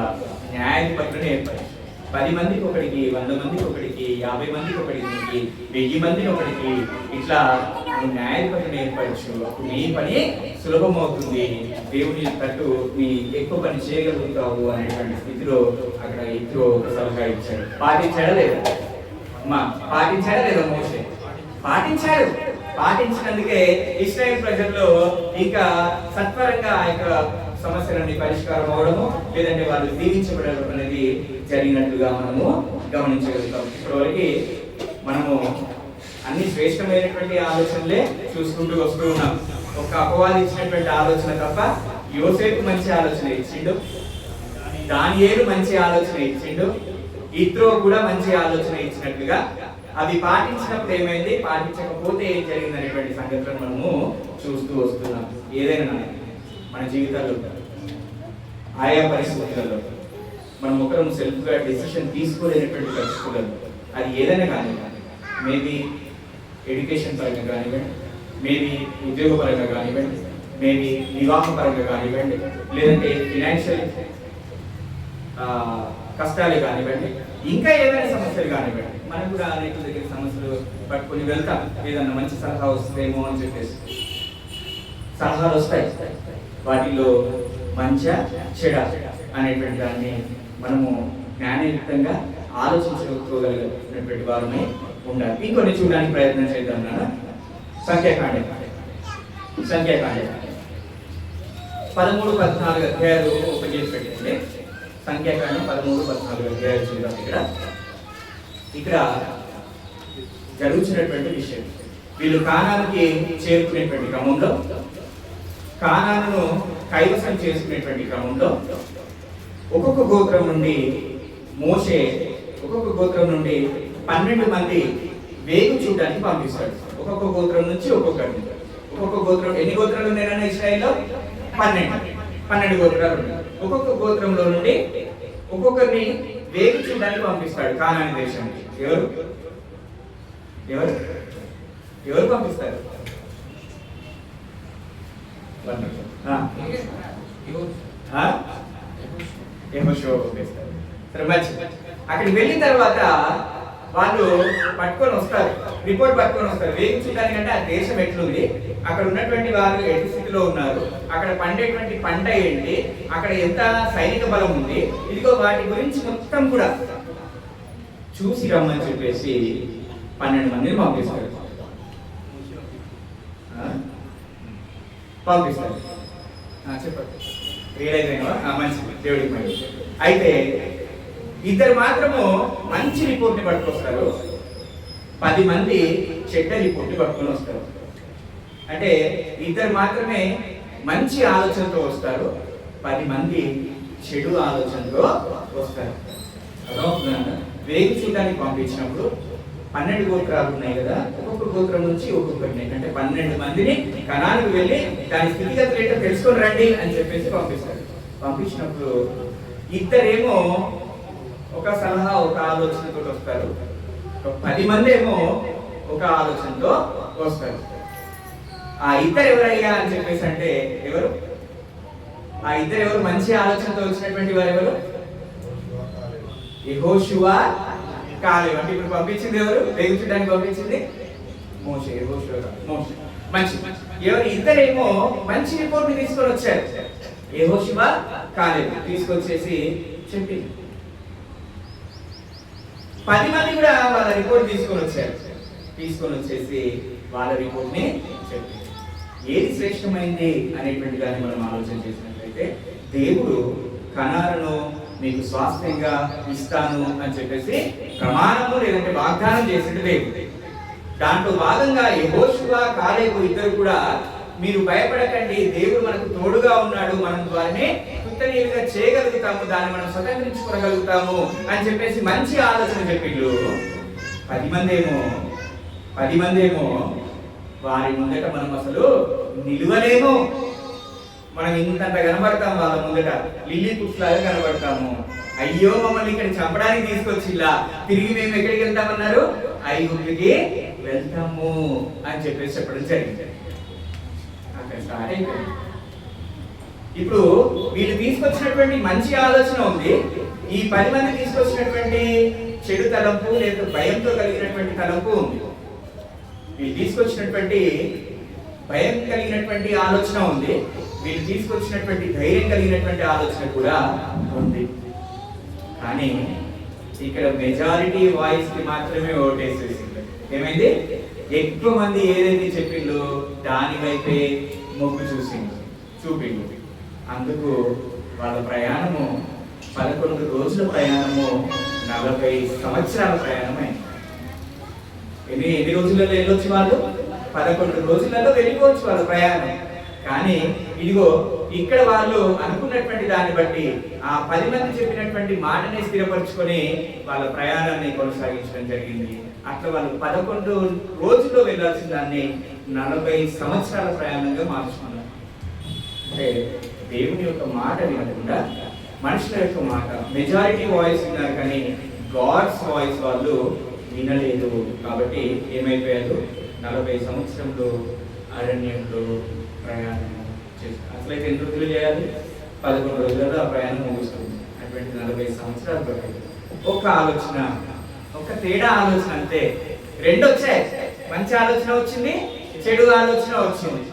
న్యాయాధిపతులను ఏర్పడి 10 మందికి ఒకటికి, 100 మందికి ఒకటికి, 50 మందికి ఒకటికి, 1000 మందికి ఒకటికి, ఇట్లా న్యాయాధిపతిని ఏర్పరచు. నీ పని సులభం అవుతుంది, దేవుని తట్టు నీ ఎక్కువ పని చేయగలుగుతావు అనేటువంటి స్థితిలో అక్కడ ఇద్దరు ఒక సలహా ఇచ్చాడు. పాటించాడా లేదా అమ్మా? పాటించాడా లేదా మోషే? పాటించాడు. పాటించినందుకే ఇశ్రాయేలు ప్రజల్లో ఇంకా సత్వరంగా ఆ యొక్క సమస్యలన్నీ పరిష్కారం అవడము, లేదంటే వాళ్ళు దీవించబడడం అనేది జరిగినట్లుగా మనము గమనించగలుగుతాం. ఇప్పటివరకు మనము అన్ని శ్రేష్టమైనటువంటి ఆలోచనలే చూసుకుంటూ వస్తూ ఉన్నాం. ఒక అపవాది ఇచ్చినటువంటి ఆలోచన తప్ప యోసేపు మంచి ఆలోచన ఇచ్చిండు, దానియేలు మంచి ఆలోచన ఇచ్చిండు, ఇత్రో కూడా మంచి ఆలోచన ఇచ్చినట్లుగా అవి పాటించినప్పుడు ఏమైంది, పాటించకపోతే ఏం జరిగింది అనేటువంటి సంగతులను మనము చూస్తూ వస్తున్నాం. ఏదైనా మన జీవితాల్లో ఆయా పరిస్థితులలో మనం ఒకరు సెల్ఫ్గా డెసిషన్ తీసుకోలేనటువంటి పరిస్థితులలో అది ఏదైనా కానీ, మేబీ ఎడ్యుకేషన్ పరంగా కానివ్వండి, మేబీ ఉద్యోగ పరంగా కానివ్వండి, మేబీ వివాహ పరంగా కానివ్వండి, లేదంటే ఫినాన్షియల్ కష్టాలు కానివ్వండి, ఇంకా ఏదైనా సమస్యలు కానివ్వండి, మనం కూడా అనేక దగ్గర సమస్యలు పట్టుకొని వెళ్తాం. ఏదన్నా మంచి సలహా వస్తుందేమో అని చెప్పేసి సలహాలు వస్తాయి. వాటిలో మంచి చెడ అనేటువంటి దాన్ని మనము జ్ఞానయుక్తంగా ఆలోచించుకోగలిగినటువంటి వారిని ఉండాలి. ఇంకొన్ని చూడడానికి ప్రయత్నం చేద్దాం. సంఖ్యాకాండ 13-14 అధ్యాయాలు ఓపెన్ చేసి పెట్టండి. సంఖ్యాకాండం 13-14 అధ్యాయాలు చూద్దాం. ఇక్కడ జరుగుతున్నటువంటి విషయం, వీళ్ళు కానానుకి చేరుకునేటువంటి క్రమంలో, కానాను కైవసం చేసుకునేటువంటి క్రమంలో ఒక్కొక్క గోత్రం నుండి మోషే ఒక్కొక్క గోత్రం నుండి 12 మంది వేగు చూడడానికి పంపిస్తాడు. ఒక్కొక్క గోత్రం నుంచి ఒక్కొక్కటి. ఒక్కొక్క గోత్రం ఎన్ని గోత్రాలు ఉన్నాయన్న ఇశ్రాయేల్లో? 12 గోత్రాలు ఉన్నాయి. ఒక్కొక్క గోత్రంలో నుండి ఒక్కొక్కరిని వేగు చూడడానికి పంపిస్తాడు కానాని దేశానికి. ఎవరు ఎవరు ఎవరు పంపిస్తారు? సరే మంచి. అక్కడికి వెళ్ళిన తర్వాత వాళ్ళు పట్టుకొని వస్తారు, రిపోర్ట్ పట్టుకొని వస్తారు. వేయించడానికంటే ఆ దేశం ఎట్లుంది, అక్కడ ఉన్నటువంటి వారు ఎటు స్థితిలో ఉన్నారు, అక్కడ పండేటువంటి పంట ఏంటి, అక్కడ ఎంత సైనిక బలం ఉంది, ఇదిగో వాటి గురించి మొత్తం కూడా చూసి రమ్మని చెప్పేసి 12 మందిని పంపిస్తారు. చెప్పండి, రియలైజ్ అయినా మంచిది, దేవుడికి మరి. అయితే ఇద్దరు మాత్రము మంచి రిపోర్ట్ని పట్టుకొస్తారు, 10 మంది చెడ్డ రిపోర్ట్ని పట్టుకొని వస్తారు. అంటే ఇద్దరు మాత్రమే మంచి ఆలోచనతో వస్తారు, 10 మంది చెడు ఆలోచనతో వస్తారు. అదొక వేగు చూడడానికి పంపించినప్పుడు 12 గోత్రాలు ఉన్నాయి కదా, ఒక్కొక్క గోత్రం నుంచి ఒక్కొక్కరిని, అంటే 12 మందిని కనానికి వెళ్ళి దాని స్థితిగతులు ఏంటో తెలుసుకొని రండి అని చెప్పేసి పంపిస్తారు. పంపించినప్పుడు ఇద్దరేమో ఒక సలహా, ఒక ఆలోచనతో వస్తారు, 10 మంది ఏమో ఒక ఆలోచనతో వస్తారు. ఆ ఇద్దరు ఎవరయ్యా అని చెప్పేసి అంటే ఎవరు? ఆ ఇద్దరు ఎవరు మంచి ఆలోచనతో వచ్చినటువంటి వారు ఎవరు? యెహోషువ, కాలేబు. అంటే ఇప్పుడు పంపించింది ఎవరు? వేయించడానికి పంపించింది మోషే. యెహోషువ, మోషే. మంచి ఎవరు? ఇద్దరేమో మంచి రిపోర్ట్ ని తీసుకొని వచ్చారు. యెహోషువ, కాలేబు తీసుకొచ్చేసి చెప్పింది. 10 మంది కూడా వాళ్ళ రిపోర్ట్ తీసుకొని వచ్చారు. తీసుకొని వచ్చేసి వాళ్ళ రిపోర్ట్ ని చెప్పింది. ఏది శ్రేష్టమైంది అనేటువంటి దాన్ని మనం ఆలోచన చేసినట్లయితే, దేవుడు కనాలను మీకు స్వాస్థ్యంగా ఇస్తాను అని చెప్పేసి ప్రమాణము లేదంటే వాగ్దానం చేసింది దేవుడు. దాంట్లో భాగంగా యెహోషువ, కాలేబు ఇద్దరు కూడా మీరు భయపడకండి, దేవుడు మనకు తోడుగా ఉన్నాడు, మనం వారిని కృతజ్ఞతగా చేయగలుగుతాము, దాన్ని మనం స్వతంత్రించుకోగలుగుతాము అని చెప్పేసి మంచి ఆలోచన చెప్పిండు. 10 మంది ఏమో వారి ముందట మనం అసలు నిలువలేము, మనం ఇంతంత కనబడతాం, వాళ్ళ ముందట లిల్లీ పుట్లాగా కనబడతాము. అయ్యో మమ్మల్ని ఇక్కడ చంపడానికి తీసుకొచ్చిల్లా, తిరిగి మేము ఎక్కడికి వెళ్తామన్నారు? ఐగుప్తుకి వెళ్తాము అని చెప్పేసి చెప్పడం జరిగింది. అక్కడ స్టార్ట్ అయిపోయింది. ఇప్పుడు వీళ్ళు తీసుకొచ్చినటువంటి మంచి ఆలోచన ఉంది, ఈ 10 మంది తీసుకొచ్చినటువంటి చెడు తలంపు లేదా భయంతో కలిగినటువంటి తలంపు ఉంది. వీళ్ళు తీసుకొచ్చినటువంటి భయం కలిగినటువంటి ఆలోచన ఉంది, వీళ్ళు తీసుకొచ్చినటువంటి ధైర్యం కలిగినటువంటి ఆలోచన కూడా ఉంది. కానీ ఇక్కడ మెజారిటీ వాయిస్ కి మాత్రమే ఓటేసేసింది. ఏమైంది? ఎక్కువ మంది ఏదైతే చెప్పిందో దాని వైపే మొగ్గు చూపిండు. అందుకు వాళ్ళ ప్రయాణము 11 రోజుల ప్రయాణము 40 సంవత్సరాల ప్రయాణమే. ఎన్ని రోజులలో వెళ్ళొచ్చు వాళ్ళు? 11 రోజులలో వెళ్ళిపోవచ్చు వాళ్ళ ప్రయాణం. కానీ ఇదిగో ఇక్కడ వాళ్ళు అనుకున్నటువంటి దాన్ని బట్టి ఆ 10 మంది చెప్పినటువంటి మాటనే స్థిరపరచుకొని వాళ్ళ ప్రయాణాన్ని కొనసాగించడం జరిగింది. అట్లా వాళ్ళు 11 రోజుల్లో వెళ్ళాల్సిన దాన్ని 40 సంవత్సరాల ప్రయాణంగా మార్చుకున్నారు. అంటే దేవుని యొక్క మాట వినకుండా మనుషుల యొక్క మాట, మెజారిటీ వాయిస్ విన్నారు కానీ గాడ్స్ వాయిస్ వాళ్ళు వినలేదు. కాబట్టి ఏమైపోయారు? 40 సంవత్సరంలో అరణ్యంలో ప్రయాణం చేస్తారు. అసలైతే ఎన్ని రోజులు చేయాలి? 11 రోజులలో ఆ ప్రయాణం ముగుస్తుంది. అటువంటి 40 సంవత్సరాలు పట్టింది. ఒక ఆలోచన, ఒక తేడా ఆలోచన అంతే. 2 వచ్చాయి. మంచి ఆలోచన వచ్చింది, చెడు ఆలోచన వచ్చింది.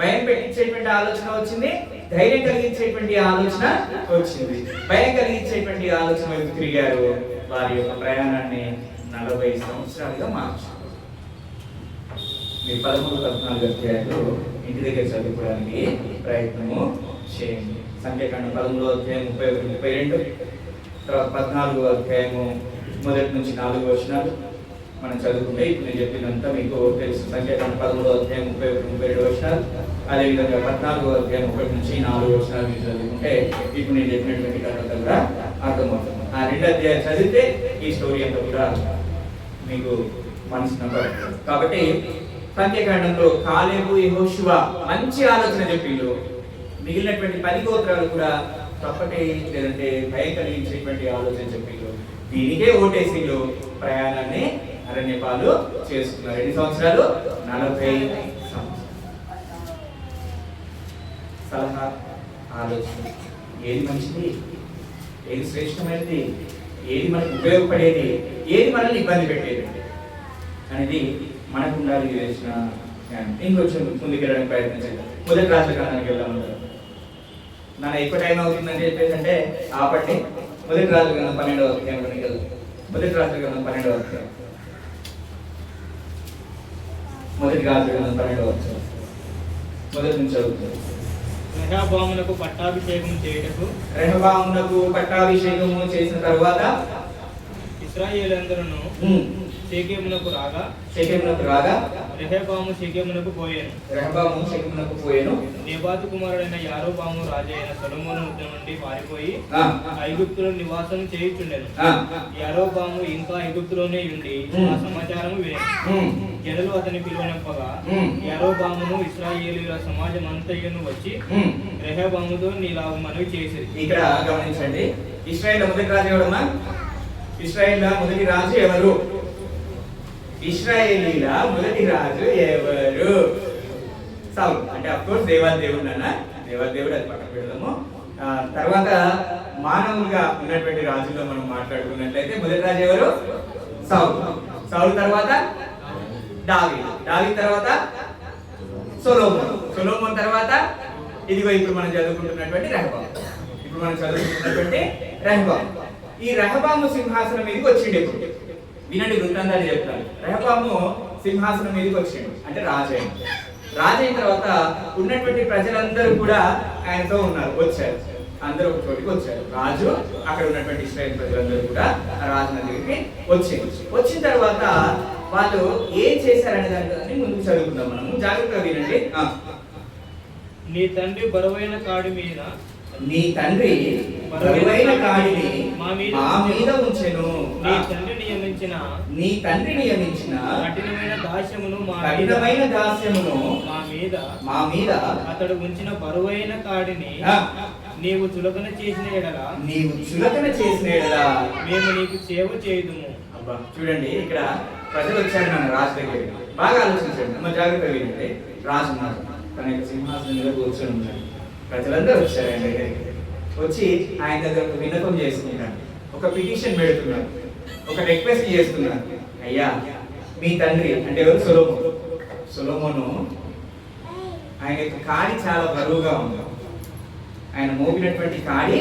భయం పెట్టించేటువంటి ఆలోచన వచ్చింది, ధైర్యం కలిగించేటువంటి ఆలోచన వచ్చింది. భయం కలిగించేటువంటి ఆలోచన వైపు తిరిగారు. వారి యొక్క ప్రయాణాన్ని 40 సంవత్సరాలుగా మార్చారు. మీరు 13-14 అధ్యాయాలు ఇంటి దగ్గర చదువుకోవడానికి ప్రయత్నము చేయండి. సంఖ్యాకాండం 13వ అధ్యాయం 31-32, తర్వాత 14వ అధ్యాయము 1 నుంచి 4 వచనాలు మనం చదువుకుంటే ఇప్పుడు నేను చెప్పినంతా మీకు తెలుసు. సంఖ్యాకాండం 13వ అధ్యాయం 31-32 వచనాలు, అదేవిధంగా 14వ అధ్యాయం 1 నుంచి 4 వచనాలు మీరు చదువుకుంటే ఇప్పుడు నేను చెప్పినటువంటి కథ కూడా అర్థమవుతుంది. ఆ 2 అధ్యాయాలు చదివితే ఈ స్టోరీ అంతా కూడా మీకు మనసున పడుతుంది. కాబట్టి సంఖ్యాకాండంలో కాలేబు, యెహోషువ మంచి ఆలోచన చెప్పిండు. మిగిలినటువంటి 10 గోత్రాలు కూడా తప్పటి లేదంటే భయం కలిగించేటువంటి ఆలోచన చెప్పిండు. దీనికే ఓటేసిండు. ప్రయాణాన్ని అరణ్యపాలు చేసుకున్నారు. ఎన్ని సంవత్సరాలు? 40 సంవత్సరాలు. సలహా, ఆలోచన ఏది మంచిది, ఏది శ్రేష్టమైనది, ఏది మనకు ఉపయోగపడేది, ఏది మనల్ని ఇబ్బంది పెట్టేది అనేది మనకు ఉండాలి వివేచన జ్ఞానం. ఇంకొంచెం ముందుకు వెళ్ళడానికి ప్రయత్నించండి. మొదటి రాజుల గ్రంథానికి వెళ్దామంటారు. నాన్న ఎక్కువ టైం అవుతుందని చెప్పేసి అంటే ఆపండి. మొదటి రాజుల గ్రంథం 12వ అధ్యాయంలోనికి వెళ్దాం. మొదటి రాజుల గ్రంథం 12వ అధ్యాయం. మొదటి రాజుల గ్రంథం 12వ అధ్యాయం మొదటి నుంచి చదువుతారు. రెహబామునకు పట్టాభిషేకం చేయుటకు రెహబామునకు పట్టాభిషేకము చేసిన తరువాత ఇశ్రాయేలందరూ షేకెమునకు రాగా రెహబాము షేకెమునకు పోయెను. నెబాతు కుమారుడైన యారోబాము రాజైన సొలొమోను వద్ద నుండి పారిపోయి ఐగుప్తులో నివాసం చేయుచుండెను. యారోబాము ఇంకా ఐగుప్తులోనే ఉండి ఆ సమాచారము వినెను. జనులు అతని పిలువనంపగా యారోబామును ఇశ్రాయేలీయుల సమాజం అంతయును వచ్చి రెహబాముతో నీలాగు మనవి చేసేది. ఇక్కడ గమనించండి, ఇశ్రాయేల్ మొదటి రాజు ఎవరమ్మా? ఇశ్రాయేల్ మొదటి రాజు ఎవరు? ఇశ్రాయేలీల మొదటి రాజు ఎవరు? సౌలు. అంటే అఫ్ కోర్స్ దేవాదేవుడు నాన్న, దేవాదేవుడు అది పక్కన పెడదాము. తర్వాత మానవులుగా ఉన్నటువంటి రాజుల్లో మనం మాట్లాడుకున్నట్లయితే మొదటి రాజు ఎవరు? సౌలు. సౌలు తర్వాత దావీదు తర్వాత సొలొమోను తర్వాత ఇదిగో ఇప్పుడు మనం చదువుకుంటున్నటువంటి రెహబాము. ఈ రెహబాము సింహాసనం మీదకి వచ్చిండు. ఇప్పుడు వినండి, వృత్తాంతాన్ని చెప్తాను. రెహబాము సింహాసనం మీదకి వచ్చిండు అంటే రాజైన తర్వాత ఉన్నటువంటి ప్రజలందరూ కూడా ఆయనతో ఉన్నారు, వచ్చారు. అందరూ ఒక చోటికి వచ్చారు. రాజు అక్కడ ఉన్నటువంటి ఇశ్రాయేల్ ప్రజలందరూ కూడా రాజు దగ్గరికి వచ్చిన తర్వాత వాళ్ళు ఏం చేశారనే దాన్ని ముందుకు చదువుకుందాం. మనము జాగ్రత్తగా వినండి. నీ తండ్రి బరువైన కాడి మీద మా మీద ఉంచెను. నీ తండ్రి నియమించిన కఠినమైన దాస్యమును మా మీద అతడు ఉంచిన బరువైన కాడిని నీవు చులకన చేసిన ఎడల మేము నీకు సేవ చేయుదుము. అబ్బా చూడండి, ఇక్కడ ప్రజలు వచ్చారు నన్ను రాజు దగ్గరికి. బాగా ఆలోచించండి, అమ్మ జాగ్రత్తగా వినండి. రాజు తన యొక్క సింహాసనం మీద కూర్చొని ఉన్నాడు. ప్రజలందరూ వచ్చారు ఆయన దగ్గరికి. వచ్చి ఆయన దగ్గర ఒక విన్నపం చేసుకుంటాడు, ఒక పిటిషన్ పెడుతున్నాడు, ఒక రిక్వెస్ట్ చేస్తున్నాడు. అయ్యా, మీ తండ్రి అంటే ఎవరు? సొలొమోను ఆయన యొక్క కాడి చాలా బరువుగా ఉంది. ఆయన మోపినటువంటి కాడి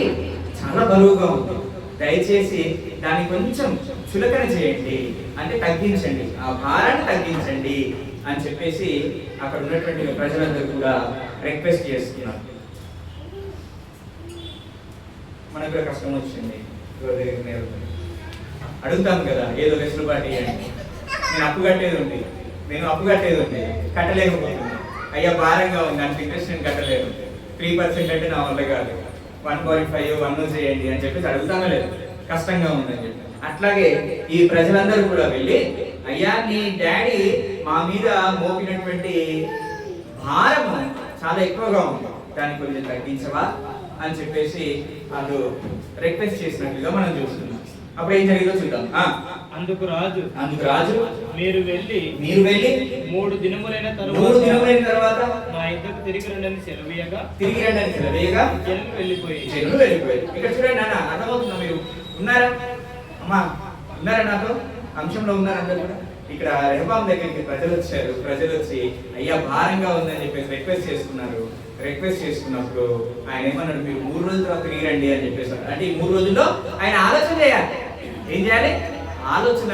చాలా బరువుగా ఉంది. దయచేసి దాన్ని కొంచెం చులకన చేయండి, అంటే తగ్గించండి, ఆ భారాన్ని తగ్గించండి అని చెప్పేసి అక్కడ ఉన్నటువంటి ప్రజలందరూ కూడా రిక్వెస్ట్ చేస్తున్నారు. మనకు కష్టం వచ్చింది, అడుగుతాం కదా ఏదో వెసులుబాటు ఇవ్వండి. నేను అప్పు కట్టేది ఉంది కట్టలేకపోతుంది. అయ్యా భారంగా ఉంది, నాకు ఇంట్రెస్ట్ నేను కట్టలేదు, 3% అంటే నా వల్ల కాదు, 1.5 1 చేయండి అని చెప్పేసి అడుగుతామే లేదు, కష్టంగా ఉందని చెప్పి. అట్లాగే ఈ ప్రజలందరూ కూడా వెళ్ళి, అయ్యా నీ డాడీ మా మీద మోపినటువంటి భారము చాలా ఎక్కువగా ఉంది, దాన్ని కొంచెం తగ్గించవా అని చెప్పేసి వాళ్ళు రిక్వెస్ట్ చేసినట్లుగా మనం చూస్తున్నాం. అప్పుడు ఏం జరిగిందో చూద్దాం. అందుకు రాజు మీరు వెళ్ళి 3 దినములైన తర్వాత నా ఇద్దరు తిరిగి రండని సెలవీయగా జనులు వెళ్ళిపోయారు. ఇక్కడ చూడండి నాన్న, అర్థమవుతుందా? మీరు ఉన్నారా అమ్మా? ఉన్నారా నాతో? అంశంలో ఉన్నారా అందరూ కూడా? ఇక్కడ రెహబాము దగ్గరికి ప్రజలు వచ్చి అయ్యా భారంగా ఉందని చెప్పేసి రిక్వెస్ట్ చేసుకున్నప్పుడు ఆయన ఏమన్నాడు? మీరు 3 రోజుల తర్వాత తిరిగి రండి అని చెప్పేసి. అంటే ఈ 3 రోజుల్లో ఆయన ఆలోచన చేయాలి. ఏం చేయాలి? ఆలోచన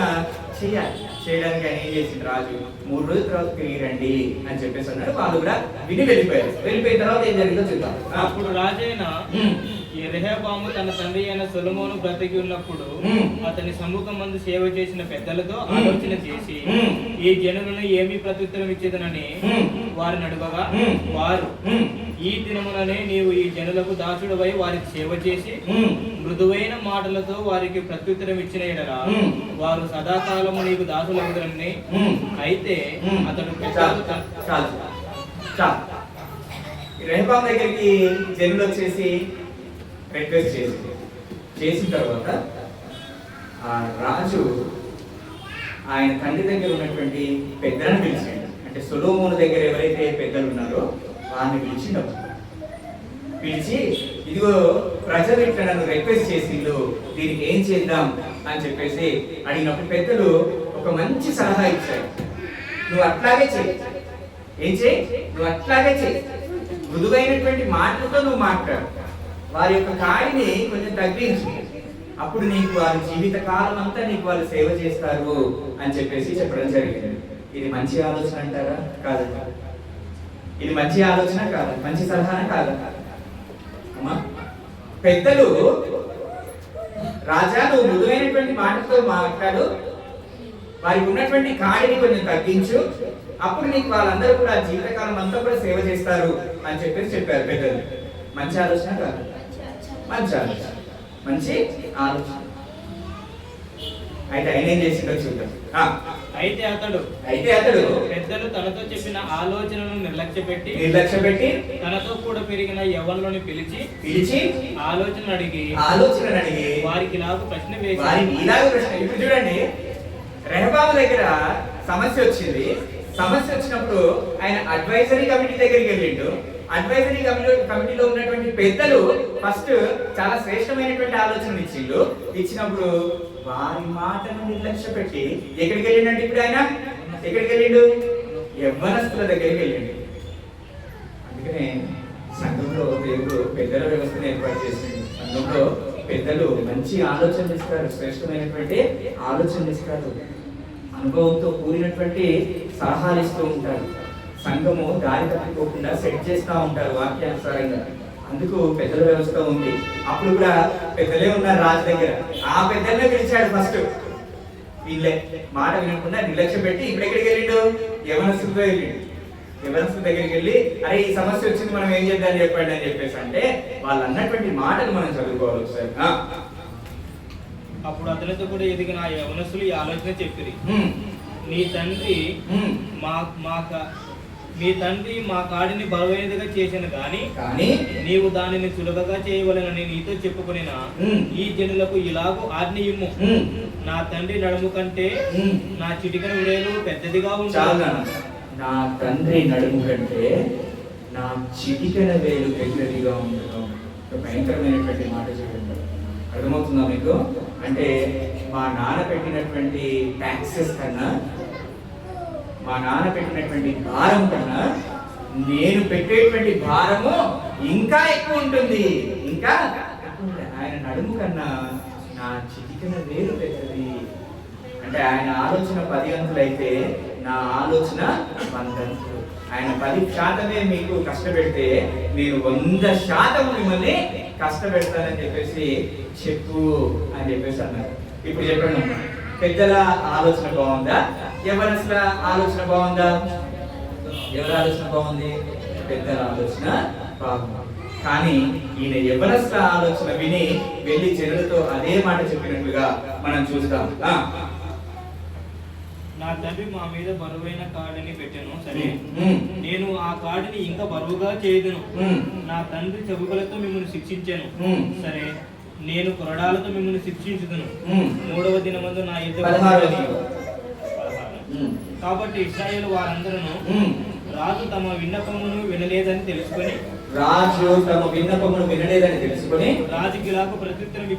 చేయడానికి ఆయన ఏం చేసింది? రాజు 3 రోజుల తర్వాత తిరిగి రండి అని చెప్పేసి అన్నాడు. వాళ్ళు కూడా విని వెళ్ళిపోయిన తర్వాత ఏం జరిగిందో చూద్దాం. అప్పుడు రాజైన రెహబాము తన తండ్రి అయిన సొలొమోను బ్రతికి ఉన్నప్పుడు అతని సమ్ముఖం మందు సేవ చేసిన పెద్దలతో ఆలోచన చేసి ఈ జనులను ఏమి ప్రత్యుత్తరం ఇచ్చేదనని వారిని అడగగా, వారు ఈ దినములనే నీవు ఈ జనులకు దాసుడవై వారికి సేవ చేసి మృదువైన మాటలతో వారికి ప్రత్యుత్తరం ఇచ్చిన ఎడల వారు సదాకాలము నీకు దాసులవుదరని. అయితే అతడు రెహబాము దగ్గరికి జనులు వచ్చేసి రిక్వెస్ట్ చేసిన తర్వాత ఆ రాజు ఆయన తండ్రి దగ్గర ఉన్నటువంటి పెద్దలను పిలిచాడు. అంటే సొలొమోను దగ్గర ఎవరైతే పెద్దలు ఉన్నారో వారిని పిలిచి ఇదిగో ప్రజలు ఇట్లా నన్ను రిక్వెస్ట్ చేసిండు, దీనికి ఏం చేద్దాం అని చెప్పేసి అడిగినప్పుడు పెద్దలు ఒక మంచి సలహా ఇచ్చారు. నువ్వు అట్లాగే చెయ్యి. ఏం చేయి? నువ్వు అట్లాగే చెయ్యి. మృదువైనటువంటి మాటలతో నువ్వు మాట్లాడు. వారి యొక్క కాడిని కొంచెం తగ్గించు. అప్పుడు నీకు వారి జీవిత కాలం అంతా నీకు వాళ్ళు సేవ చేస్తారు అని చెప్పేసి చెప్పడం జరిగింది. ఇది మంచి ఆలోచన అంటారా? కాదండి. ఇది మంచి ఆలోచన కాదు, మంచి సలహానే కాదు అమ్మా. పెద్దలు రాజా నువ్వు మృదువైనటువంటి మాటతో మాట్లాడు, వారికి ఉన్నటువంటి కాడిని కొంచెం తగ్గించు, అప్పుడు నీకు వాళ్ళందరూ కూడా జీవితకాలం అంతా కూడా సేవ చేస్తారు అని చెప్పేసి చెప్పారు పెద్దలు. మంచి ఆలోచన కాదు, మంచి ఆలోచన, మంచి ఆలోచన. అయితే ఆయన ఏం చేసిండో చూద్దాం. అయితే అతడు పెద్దలు తనతో చెప్పిన ఆలోచనను నిర్లక్ష్య పెట్టి తనతో కూడా పెరిగిన యవ్వనులను పిలిచి ఆలోచన అడిగి వారికి ఇలాగ ప్రశ్న వేసి. ఇప్పుడు చూడండి, రెహబాము దగ్గర సమస్య వచ్చింది. సమస్య వచ్చినప్పుడు ఆయన అడ్వైజరీ కమిటీ దగ్గరికి వెళ్ళిండు. అడ్వైజరీ కమిటీలో ఉన్నటువంటి పెద్దలు ఫస్ట్ చాలా శ్రేష్టమైనటువంటి ఆలోచనలు ఇచ్చిండు. ఇచ్చినప్పుడు వారి మాటను నిర్లక్ష్య పెట్టి ఎక్కడికి వెళ్ళిండంటే ఇప్పుడు ఆయన ఎక్కడికి వెళ్ళిండు? యవ్వనస్తుల దగ్గరికి వెళ్ళిండు. అందుకనే సంఘంలో దేవుడు పెద్దల వ్యవస్థను ఏర్పాటు చేసిండు. సంఘంలో పెద్దలు మంచి ఆలోచనలు ఇస్తారు, శ్రేష్టమైనటువంటి ఆలోచనలు ఇస్తారు, అనుభవంతో కూడినటువంటి సలహాలు ఇస్తూ ఉంటారు. సంఘము దారి తప్పిపోకుండా సెట్ చేస్తూ ఉంటారు వాక్యానుసారంగా. అందుకు పెద్దల వ్యవస్థ ఉంది. అప్పుడు కూడా పెద్దలే ఉన్నారు రాజు దగ్గర. ఆ పెద్దలనే పిలిచాడు ఫస్ట్. వీళ్ళే మాట వినకుండా నిర్లక్ష్య పెట్టి ఇప్పుడు ఎక్కడికి వెళ్ళిండు? యవనస్తులతో వెళ్ళిండు. యవనస్తుల దగ్గరికి వెళ్ళి అరే ఈ సమస్య వచ్చింది, మనం ఏం చేద్దాం చెప్పండి అని చెప్పేసి అంటే వాళ్ళు అన్నటువంటి మాటలు మనం చదువుకోవాలి ఒకసారి. అప్పుడు అతనితో కూడా ఎదిగిన ఆ యవనస్తులు ఈ ఆలోచన చెప్పిరి. నీ తండ్రి మా కాడిని బలమైనదిగా చేశాను కానీ నీవు దానిని సులభంగా చేయవలెనని నీతో చెప్పుకొనిన ఈ జనులకు ఇలాగూ ఆజ్ఞ ఇమ్ము. నా తండ్రి నడుము కంటే నా చిటికన వేలు పెద్దదిగా ఉండాలి. నా తండ్రి నడుము కంటే నా చిటికన వేలు పెద్దదిగా ఉండడం భయంకరమైనటువంటి మాట చెప్పండి. అర్థమవుతుందా మీకు? అంటే మా నాన్న పెట్టినటువంటి ట్యాక్సెస్ కన్నా, మా నాన్న పెట్టినటువంటి భారం కన్నా నేను పెట్టేటువంటి భారము ఇంకా ఎక్కువ ఉంటుంది. ఇంకా ఆయన నడుము కన్నా నా చిటికన వేలు పెద్దది. అంటే ఆయన ఆలోచన 10 అంతులు అయితే నా ఆలోచన 100 అంతులు. ఆయన 10% మీకు కష్టపెడితే నేను 100% మిమ్మల్ని కష్టపెడతానని చెప్పేసి చెప్పు అని చెప్పేసి అన్నారు. ఇప్పుడు చెప్పండి, పెద్దల ఆలోచన బాగుందా? యవనస్తుల ఆలోచన బాగుందా? ఎవరి ఆలోచన బాగుంది? పెద్దల ఆలోచన బాగుంది. కానీ ఈయన యవనస్తుల ఆలోచన విని వెళ్ళి జనులతో అదే మాట చెప్పినట్లుగా మనం చూస్తాం. నా తండ్రి మా మీద బరువైన కాడిని పెట్టాను, సరే నేను ఆ కాడిని ఇంకా బరువుగా చేయదును. నా తండ్రి చెబుకలతో మిమ్మల్ని శిక్షించాను, సరే నేను కొరడాలతో మిమ్మల్ని శిక్షించుదును. 3వ దినమందు నా యుద్ధ. కాబట్టి ఇశ్రాయేలు వారందరూ రాజు తమ విన్నపమును వినలేదని తెలుసుకొని రాజుకి ఇలాగు ప్రత్యుత్తరం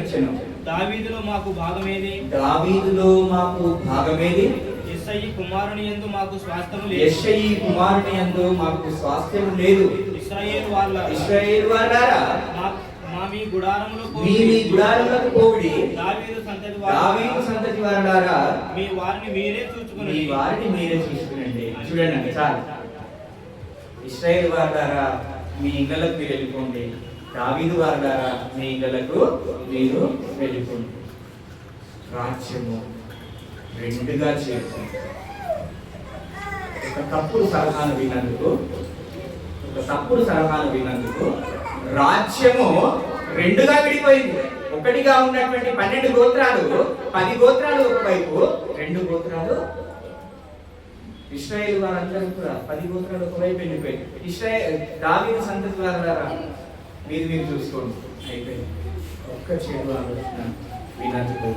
ఇచ్చాను. దావీదులో మాకు భాగమేది? యెష్షయి కుమారుని యందు మాకు స్వాస్థ్యము లేదు. ఇశ్రాయేలు వారలారా మీ గుడారములకు పోవుడి. దావీదు సంతతి వారలారా మీ వారిని మీరే చూసుకునండి. చూడండి చాలు. ఇశ్రాయేలు వారలారా మీ ఇళ్ళకు మీరు వెళ్ళిపోండి, దావీదు వారలారా మీ ఇళ్ళకు మీరు వెళ్ళిపోండి. రాజ్యము 2గా చేరుతుంది. ఒక తప్పుడు సలహాను విన్నందుకు రాజ్యము 2గా విడిపోయింది. ఒకటిగా ఉన్నటువంటి 12 గోత్రాలు 10 గోత్రాలు ఒకవైపు, 2 గోత్రాలు ఇశ్రాయేలు వారందరూ కూడా 10 గోత్రాలు ఒకవైపు వెళ్ళిపోయింది. దావీదు సంతతి వారలారా మీరు చూసుకోండి. అయిపోయింది. ఒక్క చెడు ఆలోచన వినందుకు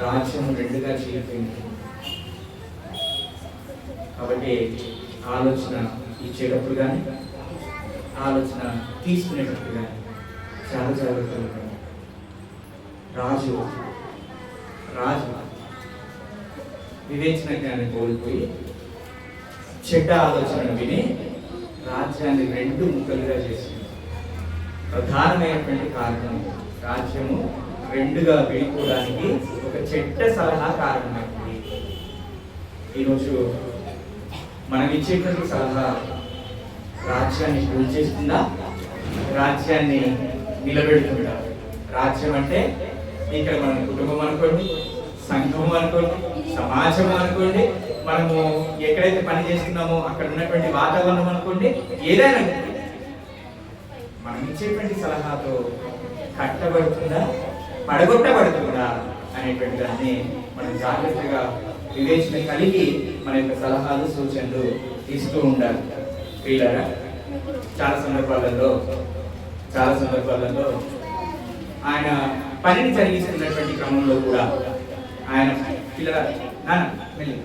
రాజ్యము 2గా చీలిపోయింది. కాబట్టి ఆలోచన ఇచ్చేటప్పుడు కానీ ఆలోచన తీసుకునేటట్టుగా చాలా జాగ్రత్తగా ఉంటాడు. రాజు వివేచన జ్ఞానం కోల్పోయి చెడ్డ ఆలోచనను విని రాజ్యాన్ని 2 ముక్కలుగా చేసింది. ప్రధానమైనటువంటి కారణం రాజ్యము 2గా విడిపోవడానికి ఒక చెడ్డ సలహా కారణమైంది. ఈరోజు మనం ఇచ్చేటువంటి సలహా రాజ్యాన్ని కూల్చేస్తుందా, రాజ్యాన్ని నిలబెడుతుందా? రాజ్యం అంటే ఇక్కడ మన కుటుంబం అనుకోండి, సంఘం అనుకోండి, సమాజం అనుకోండి, మనము ఎక్కడైతే పని చేస్తున్నామో అక్కడ ఉన్నటువంటి వాతావరణం అనుకోండి, ఏదైనా మనం ఇచ్చేటువంటి సలహాతో కట్టబడుతుందా, పడగొట్టబడుతుందా అనేటువంటి దాన్ని మనం జాగ్రత్తగా వివేచన కలిగి మన యొక్క సలహాలు సూచనలు ఇస్తూ ఉండాలి. వీళ్ళరా చాలా సందర్భాలలో ఆయన పనిని జరిగిస్తున్నటువంటి క్రమంలో కూడా ఆయన పిల్లల నాన్న వెళ్ళి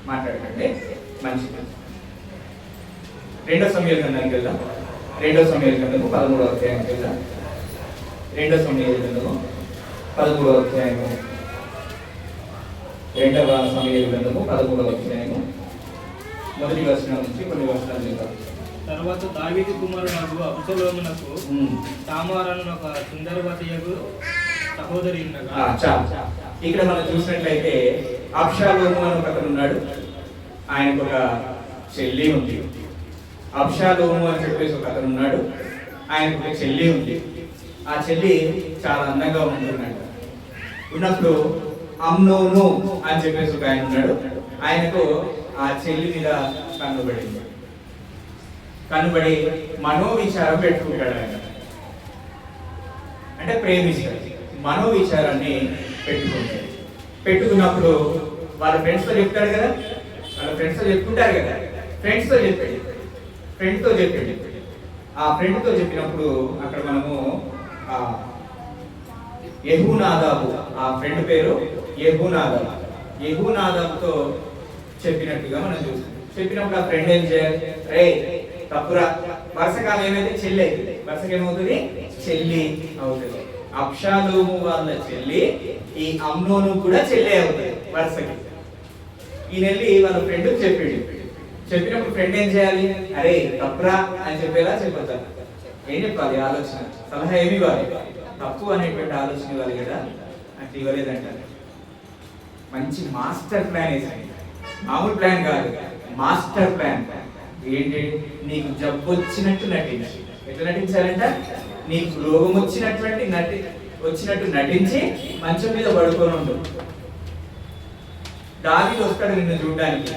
మాట్లాడకండి మంచిది. 2 సమూయేలు గ్రంథానికి వెళ్దాం. 2 సమూయేలు గ్రంథము 13వ అధ్యాయానికి వెళ్దాం. 2 సమూయేలు గ్రంథము 13వ అధ్యాయము. 2వ సమూయేలు గ్రంథము 13వ అధ్యాయము మొదటి వచనం నుంచి కొన్ని వచనాలు చూద్దాం. తర్వాత దావీదు కుమారుడు అబ్షలోమునకు తామారను ఒక సుందరవతియగు సహోదరి ఉండగా. ఇక్కడ మనం చూసినట్లయితే అబ్షలోము అని ఒక అతను ఉన్నాడు, ఆయనకు ఒక చెల్లి ఉంది. అబ్షలోము అని చెప్పేసి ఒక అతను ఉన్నాడు, ఆయనకు ఒక చెల్లి ఉంది. ఆ చెల్లి చాలా అందంగా ఉంటున్నాడు. ఉన్నప్పుడు అమ్నోను అని చెప్పేసి ఒక ఆయన ఉన్నాడు, ఆయనకు ఆ చెల్లి మీద కనుబడి మనోవిచారం పెట్టుకుంటాడు. ఆయన అంటే ప్రేమిస్తాడు, మనోవిచారాన్ని పెట్టుకున్నప్పుడు వాళ్ళ ఫ్రెండ్స్తో చెప్తాడు కదా, చెప్పుకుంటారు కదా, ఫ్రెండ్తో చెప్పాడు. ఆ ఫ్రెండ్తో చెప్పినప్పుడు అక్కడ మనము యెహూనాదాబు, ఆ ఫ్రెండ్ పేరు యెహూనాదాబుతో చెప్పినట్టుగా మనం చూస్తాం. చెప్పినప్పుడు ఆ ఫ్రెండ్ ఏం చేయాలి? రే తప్పురా, వరుసకాలం ఏమైతే చెల్లి అవుతుంది, వరుసకేమవుతుంది? చెల్లి అవుతుంది. అబ్షలోము వాళ్ళ చెల్లి ఈ అమ్నోను కూడా చెల్లి అవుతుంది వరుసకి. ఈయన వెళ్ళి వాళ్ళ ఫ్రెండ్కి చెప్పినప్పుడు ఫ్రెండ్ ఏం చేయాలి? అరే తప్పురా అని చెప్పేలా చెప్పొద్దాం. ఏం చెప్పాలి? ఆలోచన, సలహా ఏమి ఇవ్వాలి? తప్పు అనేటువంటి ఆలోచన ఇవ్వాలి కదా. అంటే ఇవ్వలేదంటారు. మంచి మాస్టర్ ప్లాన్ వేసాను, మామూలు ప్లాన్ కాదు, మాస్టర్ ప్లాన్. ఏంటి? నీకు జబ్బు వచ్చినట్టు నటించి, ఎట్లా నటించాలంట? నీకు రోగం వచ్చినట్టు నటించి మంచం మీద పడుకొని ఉండు. దావీదు వస్తాడు నిన్ను చూడడానికి,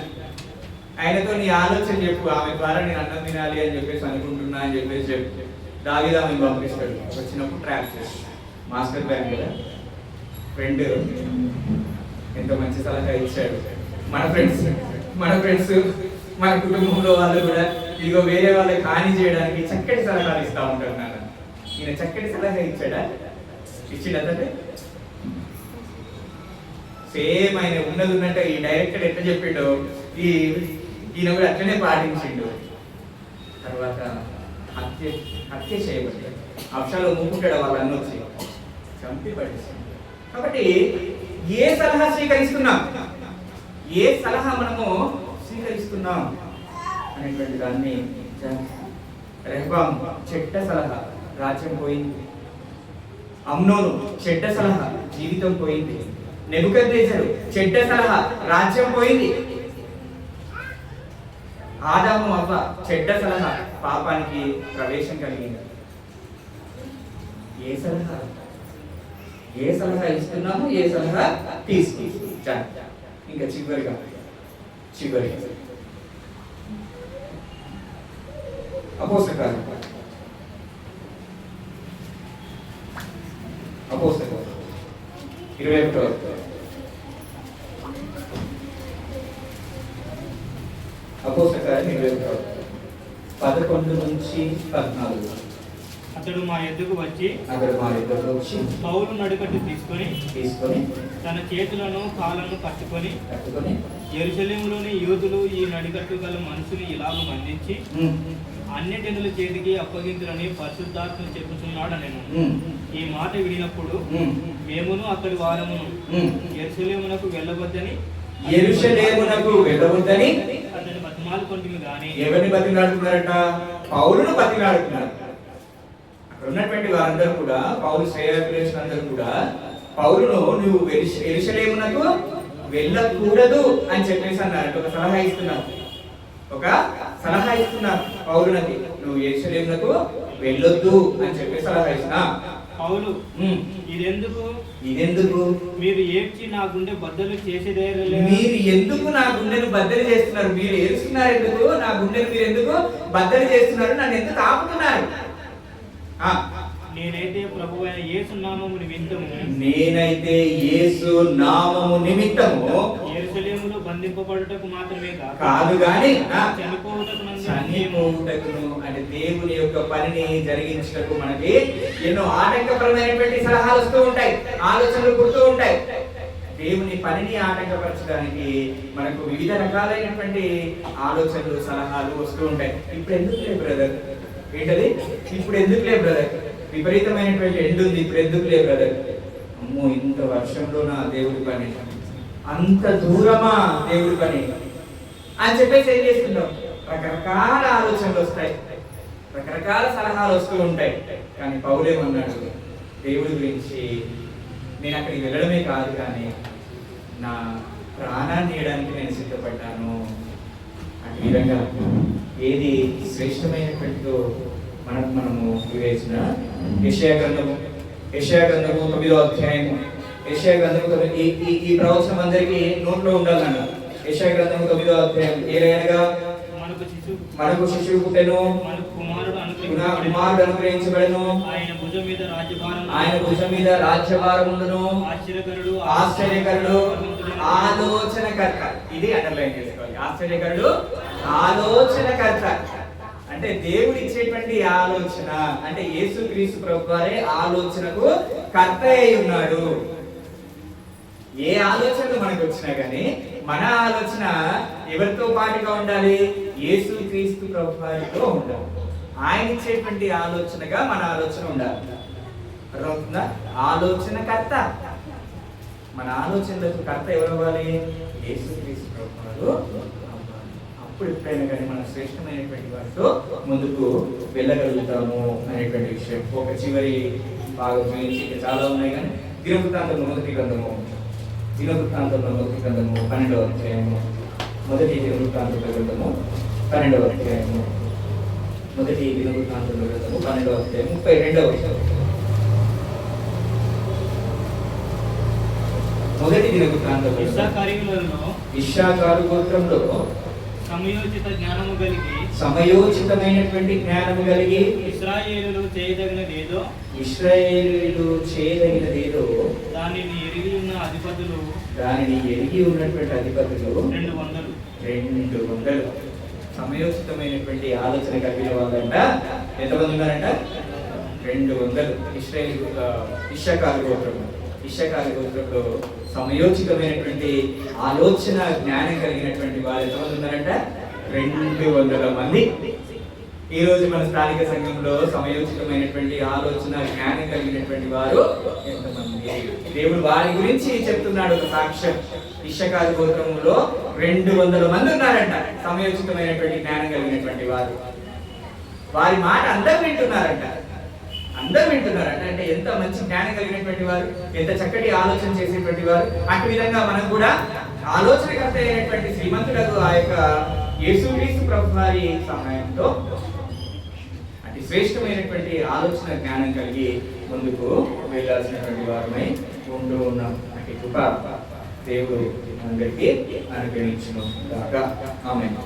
ఆయనతో నీ ఆలోచన చెప్పు, ఆమె ద్వారా నేను అన్నం తినాలి అని చెప్పేసి అనుకుంటున్నా అని చెప్పేసి చెప్పు. దావీదు ఆమెను పంపిస్తాడు. వచ్చినప్పుడు ట్రాప్ చేస్తాడు. మాస్టర్ ప్లాన్ కదా. ఫ్రెండ్ ఎంత మంచి సలహా ఇచ్చాడు. మన ఫ్రెండ్స్ మన కుటుంబంలో వాళ్ళు కూడా ఇదిగో వేరే వాళ్ళకి హాని చేయడానికి చక్కటి సలహాలు ఇస్తా ఉంటారు. నాన్న ఈయన చక్కటి సలహా ఇచ్చాడా? ఇచ్చిండే సేమ్ ఆయన ఉన్నట్టు ఈ డైరెక్టర్ ఎట్లా చెప్పిండో ఈయన కూడా అట్లనే పాటించిండు. తర్వాత హత్య చేయబడ్డాడు. అబ్షాలో మూకుంటాడు, వాళ్ళ అన్న వచ్చి చంపి పడేస్తాడు. కాబట్టి ఏ సలహా స్వీకరిస్తున్నాం, ఏ సలహా మనము స్వీకరిస్తున్నాం అనేటువంటి దాన్ని రెహబాము చెడ్డ సలహా, రాజ్యం పోయింది. అమ్నోను చెడ్డ సలహా, జీవితం పోయింది. నెబుకద్నెజరు చెడ్డ సలహా, రాజ్యం పోయింది. ఆదాము అవ్వ చెడ్డ సలహా, పాపానికి ప్రవేశం కలిగింది. ఏ సలహా ఇస్తున్నాము, ఏ సలహా తీసుకుంటాం. ఇంకా చివరిగా అపోస్తకాలు 21వ అపోస్తకాలు 21వ 11 నుంచి 14. అతడు మా ఎద్దుకు వచ్చి పౌలు నడుకట్టు తీసుకొని తన చేతులను కాళ్ళను పట్టుకొని యెరూషలేములోని యూదులు ఈ నడికట్టు గల మనుషుని ఇలాగ బంధించి అన్ని జనుల చేతికి అప్పగించులని పరిశుద్ధాత్మ చెప్పుచున్నాడు నేను. ఈ మాట విడినప్పుడు మేమును అక్కడి వారమును యెరూషలేమునకు వెళ్ళవద్దని అతని బతిమాలుకొంటిమి గాని. ఎవరిని బతిలాడుతున్నారట? పౌలును బతిలాడుతున్నారు. అక్కడ ఉన్నటువంటి వారందరూ కూడా, పౌలు శ్రేయోభిలాషులందరూ కూడా పౌలును నువ్వు యెరూషలేమునకు వెళ్ళకూడదు అని చెప్పేసి అన్నారంట. ఒక సలహా ఇస్తున్నారు పౌలునకి, నువ్వు యెరూషలేమునకు వెళ్ళొద్దు అని చెప్పి సలహా ఇస్తున్నా. పౌలు ఇదెందుకు మీరు ఏడ్చి నా గుండె బద్దలు చేసేదే? మీరు ఎందుకు నా గుండెను బద్దలు చేస్తున్నారు? మీరు ఏడుస్తున్నారు ఎందుకు? నా గుండెను మీరు ఎందుకు బద్దలు చేస్తున్నారు? నన్ను ఎందుకు ఆపుతున్నారు? నేనైతే ప్రభువైన యేసు నామము నిమిత్తము యెరూషలేములో బంధింపబడుటకు మాత్రమే కాదు గాని చనిపోవుటకును. అంటే దేవుని యొక్క పనిని జరిగించటకు మనకి ఎన్నో ఆటంకపరమైనటువంటి సలహాలు వస్తూ ఉంటాయి, ఆలోచనలు పుడుతూ ఉంటాయి. దేవుని పనిని ఆటంకపరచడానికి మనకు వివిధ రకాలైనటువంటి ఆలోచనలు, సలహాలు వస్తూ ఉంటాయి. ఇప్పుడు ఎందుకులే బ్రదర్, ఏంటది? ఇప్పుడు ఎందుకులే బ్రదర్, విపరీతమైనటువంటి ఎండు ఉంది, ఇప్పుడు ఎందుకులే బ్రదర్. అమ్మో, ఇంత వర్షంలో నా దేవుడి పని, అంత దూరమా దేవుడి పని అని చెప్పేసి ఏం చేస్తున్నాం? రకరకాల ఆలోచనలు వస్తాయి, రకరకాల సలహాలు వస్తూ ఉంటాయి. కానీ పౌలేమన్నాడు దేవుడి గురించి, నేను అక్కడికి వెళ్ళడమే కాదు కానీ నా ప్రాణాన్ని ఇవ్వడానికి నేను సిద్ధపడ్డాను. అటు విధంగా ఏది శ్రేష్టమైనటువంటిదో మనము వివేచన. యెషయా గ్రంథము 9వ అధ్యాయము. యెషయా గ్రంథము ఈ ప్రవచనం అందరికీ నోట్లో ఉండాలన్న. యెషయా గ్రంథము 9వ అధ్యాయం. ఏలయనగా మనకు శిశువు పుట్టెను, కుమారుడు అనుగ్రహించబడెను, ఆయన భుజం మీద రాజ్యభారం ఉండును, ఆశ్చర్యకరుడు, ఆలోచనకర్త. ఇది అండర్లైన్ చేసుకోవాలి. ఆశ్చర్యకరుడు, ఆలోచనకర్త. అంటే దేవుడు ఇచ్చేటువంటి ఆలోచన, అంటే యేసుక్రీస్తు ప్రభువారే ఆలోచనకు కర్త అయి ఉన్నాడు. ఏ ఆలోచనలు మనకు వచ్చినా కానీ మన ఆలోచన ఎవరితో పాటుగా ఉండాలి? యేసుక్రీస్తు ప్రభువారితో ఉండాలి. ఆయన ఇచ్చేటువంటి ఆలోచనగా మన ఆలోచన ఉండాలి. అర్థమవుతుందా? ఆలోచనకర్త. మన ఆలోచనలకు కర్త ఎవరు అవ్వాలి? యేసుక్రీస్తు ప్రభువారు. అప్పుడు ఎప్పుడైనా కానీ మనం శ్రేష్టమైనటువంటి వారితో ముందుకు వెళ్ళగలుగుతాము అనేటువంటి విషయం. ఒక చివరి భాగం గురించి చాలా ఉన్నాయి కానీ దినవృత్తాంతంలో మొదటి గ్రంథము 12వ అధ్యాయము. మొదటి దినవృత్తాంతంలో గ్రంథము 12వ అధ్యాయము. మొదటి దినవృత్తాంతంలో గ్రంథము 12వ అధ్యాయం 32వ వచనం. మొదటి దినవృత్తాంతంలో ఇశ్శాఖారు గోత్రంలో సమయోచితమైనటువంటి జ్ఞానము కలిగి ఇశ్రాయేలీయులు చేయదగినదేదో దానిని ఎరిగి ఉన్నటువంటి అధిపతులు 200 సమయోచితమైనటువంటి ఆలోచన కలిగిన వాళ్ళంట. ఎంతమంది ఉన్నారంట? 200. ఇశ్శాఖారు గోత్రంలో సమయోచితమైనటువంటి ఆలోచన జ్ఞానం కలిగినటువంటి వారు ఎంతమంది ఉన్నారంట? 200 మంది. ఈ రోజు మన స్థానిక సంఘంలో సమయోచితమైనటువంటి ఆలోచన జ్ఞానం కలిగినటువంటి వారు ఎంతమంది? దేవుడు వారి గురించి చెప్తున్నాడు ఒక సాక్ష్యం. ఇశ్శాఖారు గోత్రంలో 200 మంది ఉన్నారంట సమయోచితమైనటువంటి జ్ఞానం కలిగినటువంటి వారు. వారి మాట అందరూ వింటున్నారంట. అంటే ఎంత మంచి జ్ఞానం కలిగినటువంటి వారు, ఎంత చక్కటి ఆలోచన చేసేటువంటి వారు. అటు విధంగా మనం కూడా ఆలోచనకర్త అయినటువంటి శ్రీమంతులకు ఆ యొక్క యేసుక్రీస్తు ప్రభువారి సహాయంతో అతి శ్రేష్టమైనటువంటి ఆలోచన జ్ఞానం కలిగి ముందుకు వెళ్ళాల్సినటువంటి వారమై ఉంటూ ఉన్నాం. అటు కృప దేవుడు అందరికీ అనుగ్రహించును గాక. ఆమేన్.